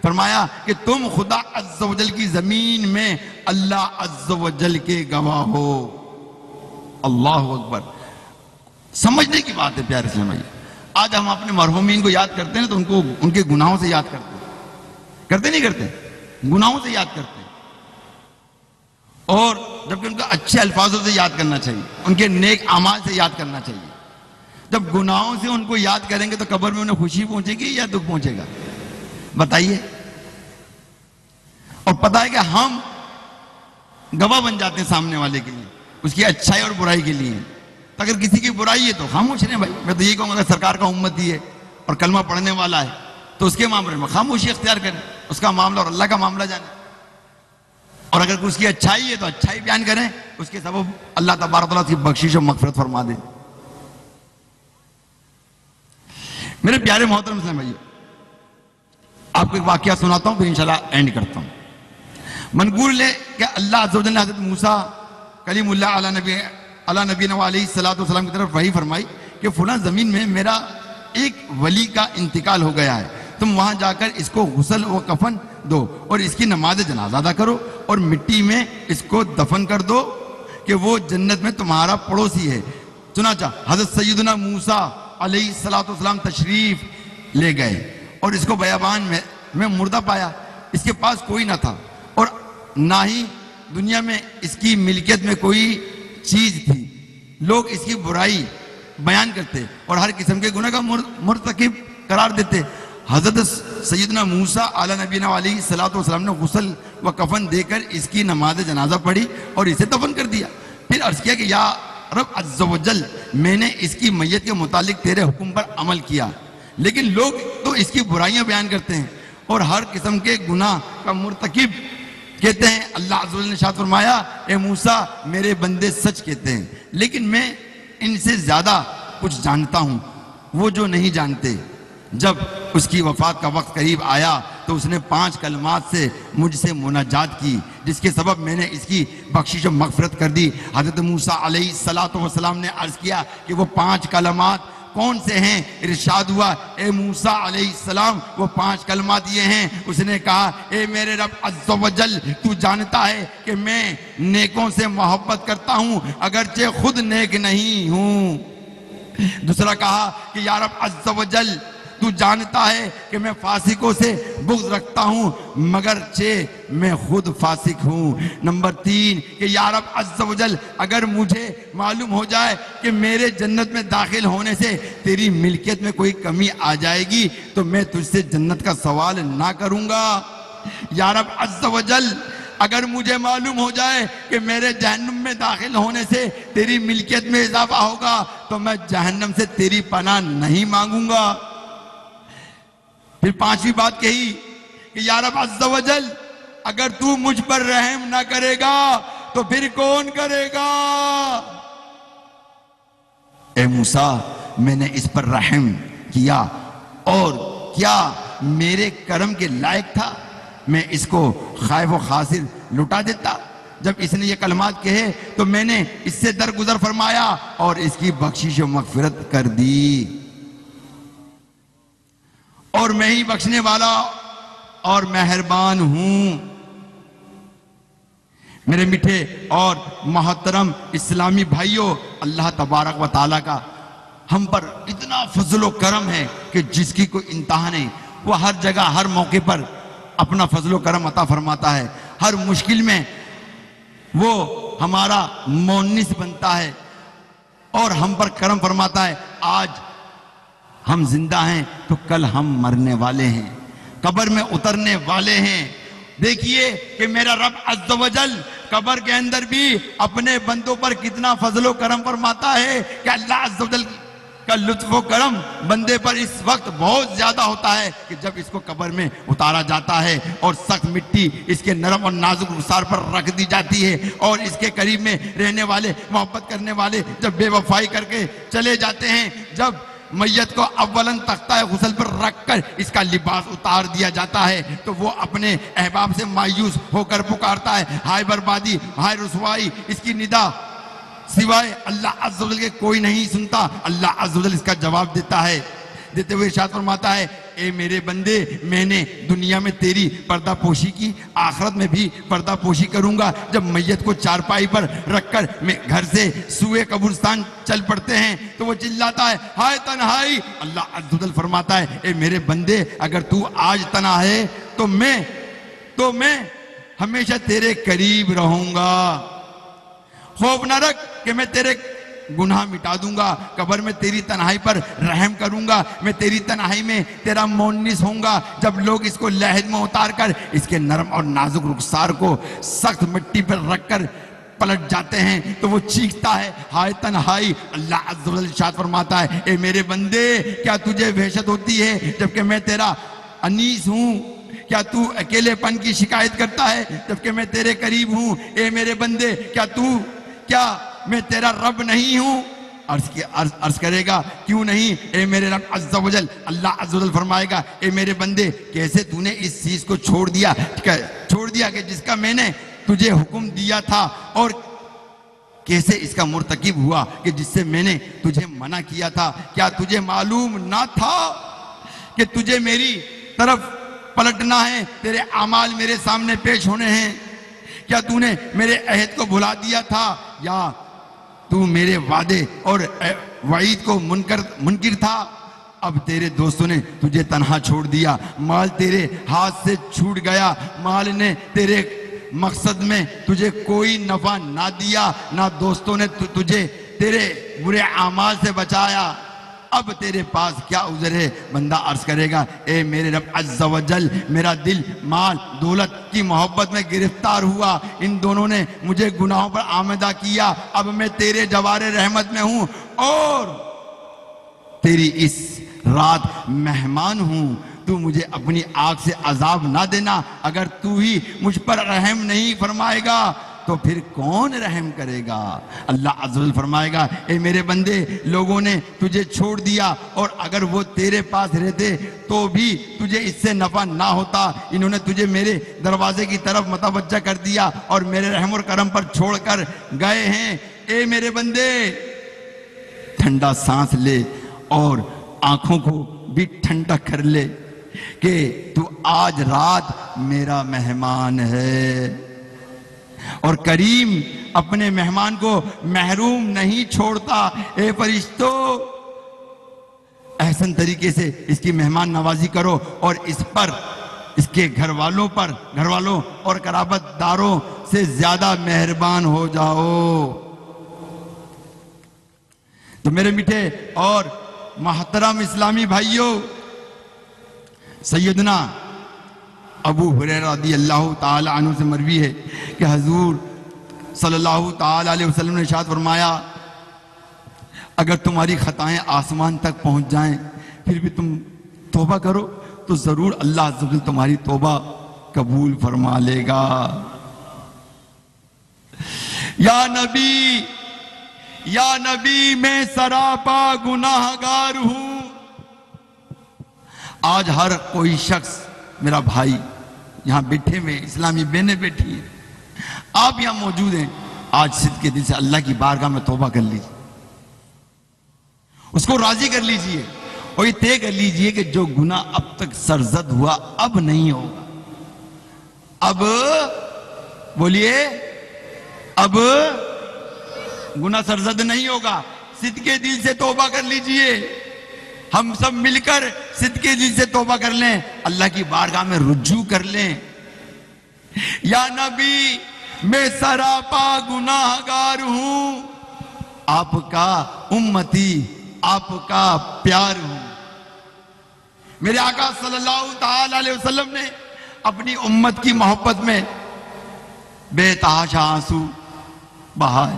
فرمایا کہ تم خدا عز و جل کی زمین میں اللہ عز و جل کے گواہ ہو. اللہ اکبر. سمجھنے کی بات ہے پیارے اسلام بھائی. آج ہم اپنے مرحومین کو یاد کرتے ہیں تو ان کے گناہوں سے یاد کرتے ہیں، کرتے نہیں کرتے؟ گناہوں سے یاد کرتے ہیں، اور جبکہ ان کو اچھے الفاظوں سے یاد کرنا چاہیے، ان کے نیک اعمال سے یاد کرنا چاہیے. جب گناہوں سے ان کو یاد کریں گے تو قبر میں انہیں خوشی پہنچے گی یا دکھ پہنچے گا؟ بتائیے. اور پتہ ہے کہ ہم گواہ بن جاتے ہیں سامنے والے کے لیے، اس کی اچھائی اور برائی کے لیے. تو اگر کسی کی برائی ہے تو خاموش رہیں بھائی. میں تو یہی کہوں گا اگر سرکار کا امتی ہے اور کلمہ پڑھنے والا ہے تو اس کے معاملے میں خاموشی اختیار کریں، اس کا معاملہ اور اللہ کا معاملہ جانیں. اور اگر اس کی اچھائی ہے تو اچھائی بیان کریں، اس کے سبب اللہ تبارک و تعالیٰ کی بخشش و مغفرت فرما دے. میرے پیارے محترم اسلام بھائی، آپ کو ایک واقعہ سناتا ہوں پھر انشاءاللہ اینڈ کرتا ہوں. منقول لے کہ اللہ عز و جل نے حضرت موسیٰ کلیم اللہ علیہ نبینا علیہ السلام کی طرف وحی فرمائی کہ فلاں زمین میں میرا ایک ولی کا انتقال ہو گیا ہے، تم وہاں جا کر اس کو غسل و کفن دو اور اس کی نماز جنازہ ادا کرو اور مٹی میں اس کو دفن کر دو کہ وہ جنت میں تمہارا پڑوسی ہے. چنانچہ حضرت سیدنا موسیٰ علیہ السلام تشریف لے گئے اور اس کو بیابان میں مردہ پایا. اس کے پاس کوئی نہ تھا اور نہ ہی دنیا میں اس کی ملکیت میں کوئی چیز تھی. لوگ اس کی برائی بیان کرتے اور ہر قسم کے گناہ کا مرتکب قرار دیتے. حضرت سیدنا موسیٰ علیہ نبینا علیہ السلام نے غسل و کفن دے کر اس کی نماز جنازہ پڑھی اور اسے دفن کر دیا. پھر عرض کیا کہ یا رب عز و جل، میں نے اس کی میت کے متعلق تیرے حکم پر عمل کیا، لیکن لوگ تو اس کی برائیاں بیان کرتے ہیں اور ہر قسم کے گناہ کا مرتکب کہتے ہیں. اللہ عز و جل نے ارشاد فرمایا اے موسیٰ میرے بندے سچ کہتے ہیں، لیکن میں ان سے زیادہ کچھ جانتا ہوں وہ جو نہیں جانتے. جب اس کی وفات کا وقت قریب آیا تو اس نے 5 کلمات سے مجھ سے مناجات کی جس کے سبب میں نے اس کی بخشش و مغفرت کر دی. حضرت موسیٰ علیہ السلام نے عرض کیا کہ وہ 5 کلمات کون سے ہیں؟ ارشاد ہوا اے موسیٰ علیہ السلام وہ 5 کلمات یہ ہیں. اس نے کہا اے میرے رب عز و جل، تو جانتا ہے کہ میں نیکوں سے محبت کرتا ہوں اگرچہ خود نیک نہیں ہوں. دوسرا کہا کہ یا رب عز و جل، تو جانتا ہے کہ میں فاسقوں سے بغض رکھتا ہوں مگرچہ میں خود فاسق ہوں. نمبر 3 کہ یا رب عز و جل، اگر مجھے معلوم ہو جائے کہ میرے جنت میں داخل ہونے سے تیری ملکیت میں کوئی کمی آ جائے گی تو میں تجھ سے جنت کا سوال نہ کروں گا. یا رب عز و جل، اگر مجھے معلوم ہو جائے کہ میرے جہنم میں داخل ہونے سے تیری ملکیت میں اضافہ ہوگا تو میں جہنم سے تیری پناہ نہیں مانگوں گا. پھر 5ویں بات کہی کہ یا رب عز و جل، اگر تو مجھ پر رحم نہ کرے گا تو پھر کون کرے گا؟ اے موسیٰ میں نے اس پر رحم کیا، اور کیا میرے کرم کے لائق تھا میں اس کو خائف و خاسر لٹا دیتا؟ جب اس نے یہ کلمات کہے تو میں نے اس سے درگزر فرمایا اور اس کی بخشش و مغفرت کر دی، اور میں ہی بخشنے والا اور مہربان ہوں۔ میرے میٹھے اور محترم اسلامی بھائیوں، اللہ تبارک و تعالیٰ کا ہم پر اتنا فضل و کرم ہے کہ جس کی کوئی انتہا نہیں۔ وہ ہر جگہ ہر موقع پر اپنا فضل و کرم عطا فرماتا ہے، ہر مشکل میں وہ ہمارا مونس بنتا ہے اور ہم پر کرم فرماتا ہے۔ آج ہم زندہ ہیں تو کل ہم مرنے والے ہیں، قبر میں اترنے والے ہیں۔ دیکھیے کہ میرا رب عز و جل قبر کے اندر بھی اپنے بندوں پر کتنا فضل و کرم فرماتا ہے کہ اللہ عز و جل کا لطف و کرم بندے پر اس وقت بہت زیادہ ہوتا ہے کہ جب اس کو قبر میں اتارا جاتا ہے اور سخت مٹی اس کے نرم اور نازک رخسار پر رکھ دی جاتی ہے، اور اس کے قریب میں رہنے والے محبت کرنے والے جب بے وفائی کر کے چلے جاتے ہیں، جب میت کو اولاً تختہ غسل پر رکھ کر اس کا لباس اتار دیا جاتا ہے تو وہ اپنے احباب سے مایوس ہو کر پکارتا ہے، ہائے بربادی، ہائے رسوائی۔ اس کی ندا سوائے اللہ عز و جل کے کوئی نہیں سنتا۔ اللہ عز و جل اس کا جواب دیتے ہوئے ارشاد فرماتا ہے، اے میرے بندے، میں نے دنیا میں تیری پردہ پوشی کی، آخرت میں بھی پردہ پوشی کروں گا۔ جب میت کو چارپائی پر رکھ کر میں گھر سے سوئے قبرستان چل پڑتے ہیں تو وہ چلاتا ہے، ہائے تنہائی۔ اللہ عز و جل فرماتا ہے، اے میرے بندے، اگر تو آج تنہا ہے تو میں ہمیشہ تیرے قریب رہوں گا۔ خوف نہ رکھ کہ میں تیرے گناہ مٹا دوں گا، قبر میں تیری تنہائی پر رحم کروں گا، میں تیری تنہائی میں تیرا مونس ہوں گا۔ جب لوگ اس کو لحد میں اتار کر اس کے نرم اور نازک رخسار کو سخت مٹی پر رکھ کر پلٹ جاتے ہیں تو وہ چیختا ہے، ہائے تنہائی۔ اللہ عز و جل ارشاد فرماتا ہے، اے میرے بندے، کیا تجھے وحشت ہوتی ہے جبکہ میں تیرا انیس ہوں؟ کیا تو اکیلے پن کی شکایت کرتا ہے جبکہ میں تیرے قریب ہوں؟ اے میرے بندے، کیا میں تیرا رب نہیں ہوں؟ عرض کرے گا، کیوں نہیں اے میرے رب عز و جل۔ اللہ عز و جل فرمائے گا، اے میرے بندے، کیسے تو نے اس چیز کو چھوڑ دیا کہ جس کا میں نے تجھے حکم دیا تھا، اور کیسے اس کا مرتکب ہوا کہ جس سے میں نے تجھے منع کیا تھا؟ کیا تجھے معلوم نہ تھا کہ تجھے میری طرف پلٹنا ہے، تیرے اعمال میرے سامنے پیش ہونے ہیں؟ کیا تو نے میرے عہد کو بھلا دیا تھا، یا تو میرے وعدے اور وعید کو منکر تھا؟ اب تیرے دوستوں نے تجھے تنہا چھوڑ دیا، مال تیرے ہاتھ سے چھوٹ گیا، مال نے تیرے مقصد میں تجھے کوئی نفع نہ دیا، نہ دوستوں نے تجھے تیرے برے اعمال سے بچایا۔ اب تیرے پاس کیا عذر ہے؟ بندہ عرض کرے گا، اے میرے رب عز و جل، میرا دل مال دولت کی محبت میں گرفتار ہوا، ان دونوں نے مجھے گناہوں پر آمدہ کیا، اب میں تیرے جوار رحمت میں ہوں اور تیری اس رات مہمان ہوں، تو مجھے اپنی آگ سے عذاب نہ دینا۔ اگر تو ہی مجھ پر رحم نہیں فرمائے گا تو پھر کون رحم کرے گا؟ اللہ عز و جل فرمائے گا، اے میرے بندے، لوگوں نے تجھے چھوڑ دیا، اور اگر وہ تیرے پاس رہتے تو بھی تجھے اس سے نفع نہ ہوتا۔ انہوں نے تجھے میرے دروازے کی طرف متوجہ کر دیا اور میرے رحم اور کرم پر چھوڑ کر گئے ہیں۔ اے میرے بندے، ٹھنڈا سانس لے اور آنکھوں کو بھی ٹھنڈا کر لے کہ تو آج رات میرا مہمان ہے، اور کریم اپنے مہمان کو محروم نہیں چھوڑتا۔ اے فرشتوں، احسن طریقے سے اس کی مہمان نوازی کرو اور اس پر، اس کے گھر والوں اور قرابت داروں سے زیادہ مہربان ہو جاؤ۔ تو میرے میٹھے اور محترم اسلامی بھائیوں، سیدنا ابو ہریرہ رضی اللہ تعالی عنہ سے مروی ہے کہ حضور صلی اللہ تعالی علیہ وسلم نے ارشاد فرمایا، اگر تمہاری خطائیں آسمان تک پہنچ جائیں پھر بھی تم توبہ کرو تو ضرور اللہ عز و جل تمہاری توبہ قبول فرما لے گا۔ یا نبی میں سراپا گناہ گار ہوں۔ آج ہر کوئی شخص، میرا بھائی یہاں بیٹھے ہوئے، اسلامی بہنیں بیٹھی ہیں، آپ یہاں موجود ہیں، آج صدق کے دل سے اللہ کی بارگاہ میں توبہ کر لیجیے، اس کو راضی کر لیجیے اور یہ طے کر لیجیے کہ جو گناہ اب تک سرزد ہوا اب نہیں ہوگا۔ اب بولیے، اب گناہ سرزد نہیں ہوگا۔ صدق کے دل سے توبہ کر لیجئے، ہم سب مل کر صدق کے دل سے توبہ کر لیں، اللہ کی بارگاہ میں رجوع کر لیں۔ یا نبی میں سراپا گناہ گار ہوں، آپ کا امتی، آپ کا پیار ہوں۔ میرے آقا صلی اللہ تعالی علیہ وسلم نے اپنی امت کی محبت میں بے تحاشا آنسو بہائے،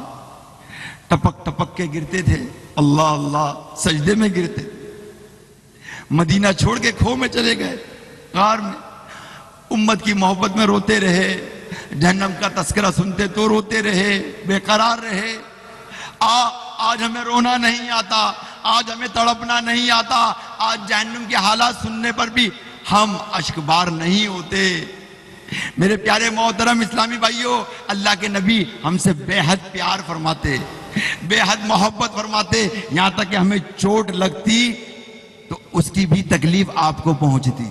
ٹپک ٹپک کے گرتے تھے، اللہ اللہ سجدے میں گرتے، مدینہ چھوڑ کے کھو میں چلے گئے، غار میں امت کی محبت میں روتے رہے، جہنم کا تذکرہ سنتے تو روتے رہے، بے قرار رہے۔ آج ہمیں رونا نہیں آتا، آج ہمیں تڑپنا نہیں آتا، آج جہنم کے حالات سننے پر بھی ہم اشکبار نہیں ہوتے۔ میرے پیارے محترم اسلامی بھائیوں، اللہ کے نبی ہم سے بے حد پیار فرماتے، بے حد محبت فرماتے، یہاں تک کہ ہمیں چوٹ لگتی تو اس کی بھی تکلیف آپ کو پہنچتی۔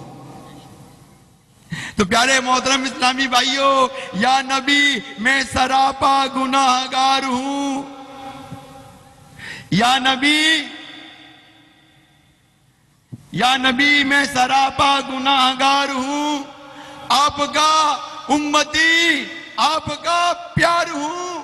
تو پیارے محترم اسلامی بھائیوں، یا نبی میں سراپا گناہ گار ہوں، یا نبی میں سراپا گناہ گار ہوں، آپ کا امتی، آپ کا پیار ہوں،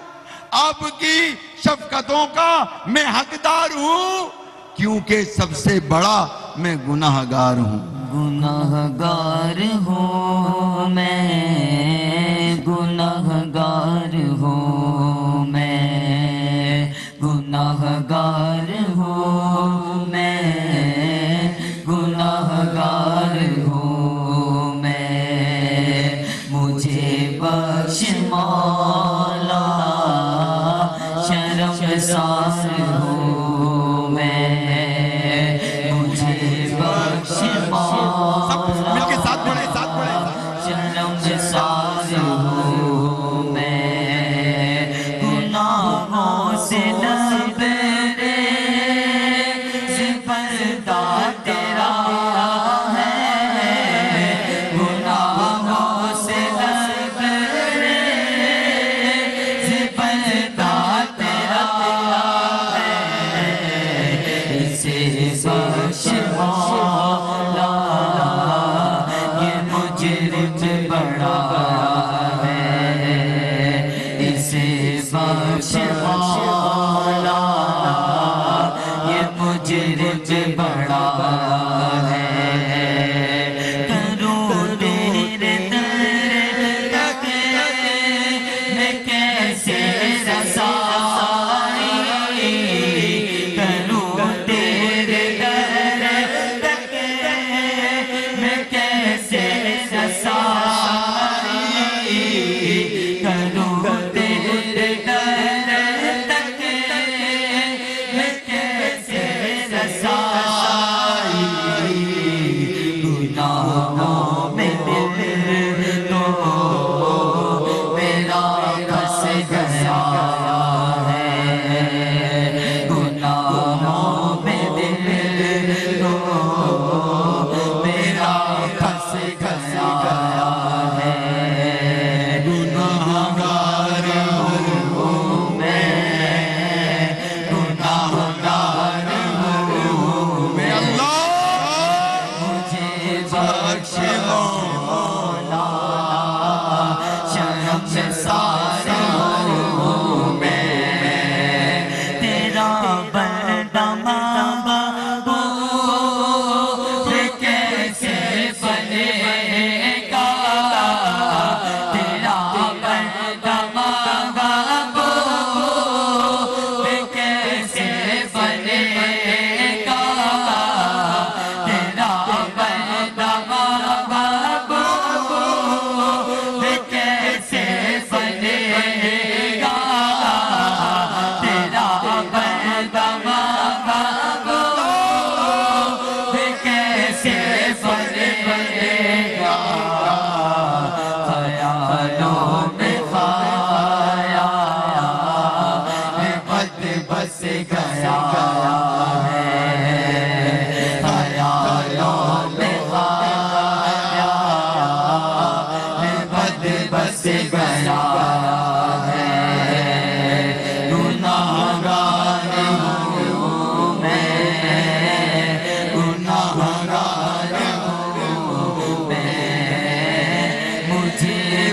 آپ کی شفقتوں کا میں حقدار ہوں، کیونکہ سب سے بڑا میں گناہ گار ہوں۔ گناہ گار ہوں میں، گناہ گار ہوں میں، گناہ گار ہوں میں، گناہ گار ہوں میں، مجھے بخش مولا، شرمسار ہوں میں، مجھے بخش مولا، مل کے ساتھ پڑھیں، شرمسار ہوں میں، گناہوں سے لب ریز پردہ تیرا ہے، گناہوں سے لب ریز پردہ تیرا ہے، اسے بخش مولا، یہ مجرم بڑا ہے، اسے بخش مولا، یہ مجرم بڑا ہے، کروں تیرے در تک میں کیسے رسائی، کروں تیرے در تک میں کیسے رسائی، کروں تیرے در تک میں کیسے رسائی، گناہوں میں دل تو میرا پھنس گیا ہے، گناہوں میں دل تو میرا پھنس گیا ہے، گناہ گار ہوں میں، گناہ گار ہوں میں، اللہ مجھے بخش مولا،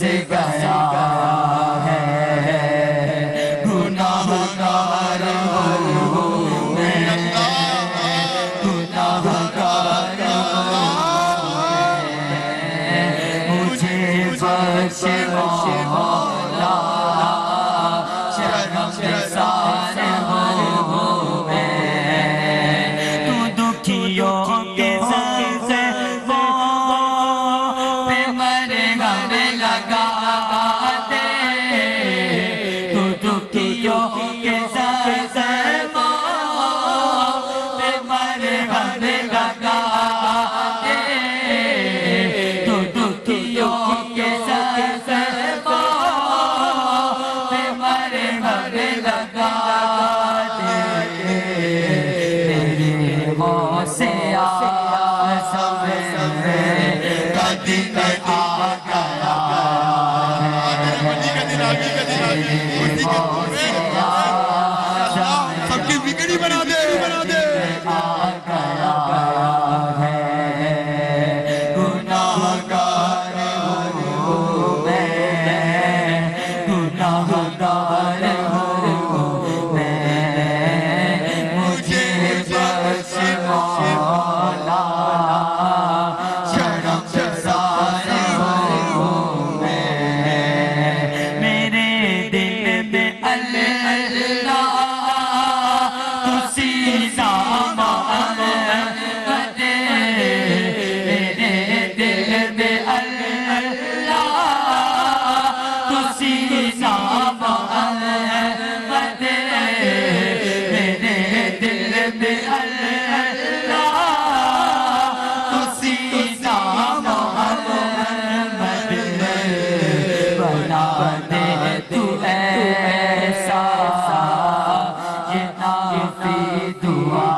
سے گیا ہے گناہگار ہوں میں گناہگار ہوں مجھے بخش مولا شرم کے ساتھ ہوں میں تو دکھیوں کے زلزلوں پہ مرہم لگا دے تو دکھیوں کے زلزلوں پہ مرہم لگا دے تو دکھیوں کے زلزلوں پہ مرہم لگا دے تیرے غوث اعظم کا دن آ گیا سب کی بگڑی بنا دے گناہگار ہوں میں گناہگار ہوں میں مجھے بخش مولا شرم گزار ہوں میں میرے دل میں اللہ تو سینا محمد میرے دل میں اللہ تو سینا محمد میرے دل میں اللہ تو سینا محمد بنا دے تو ایسا یہ نافی دعا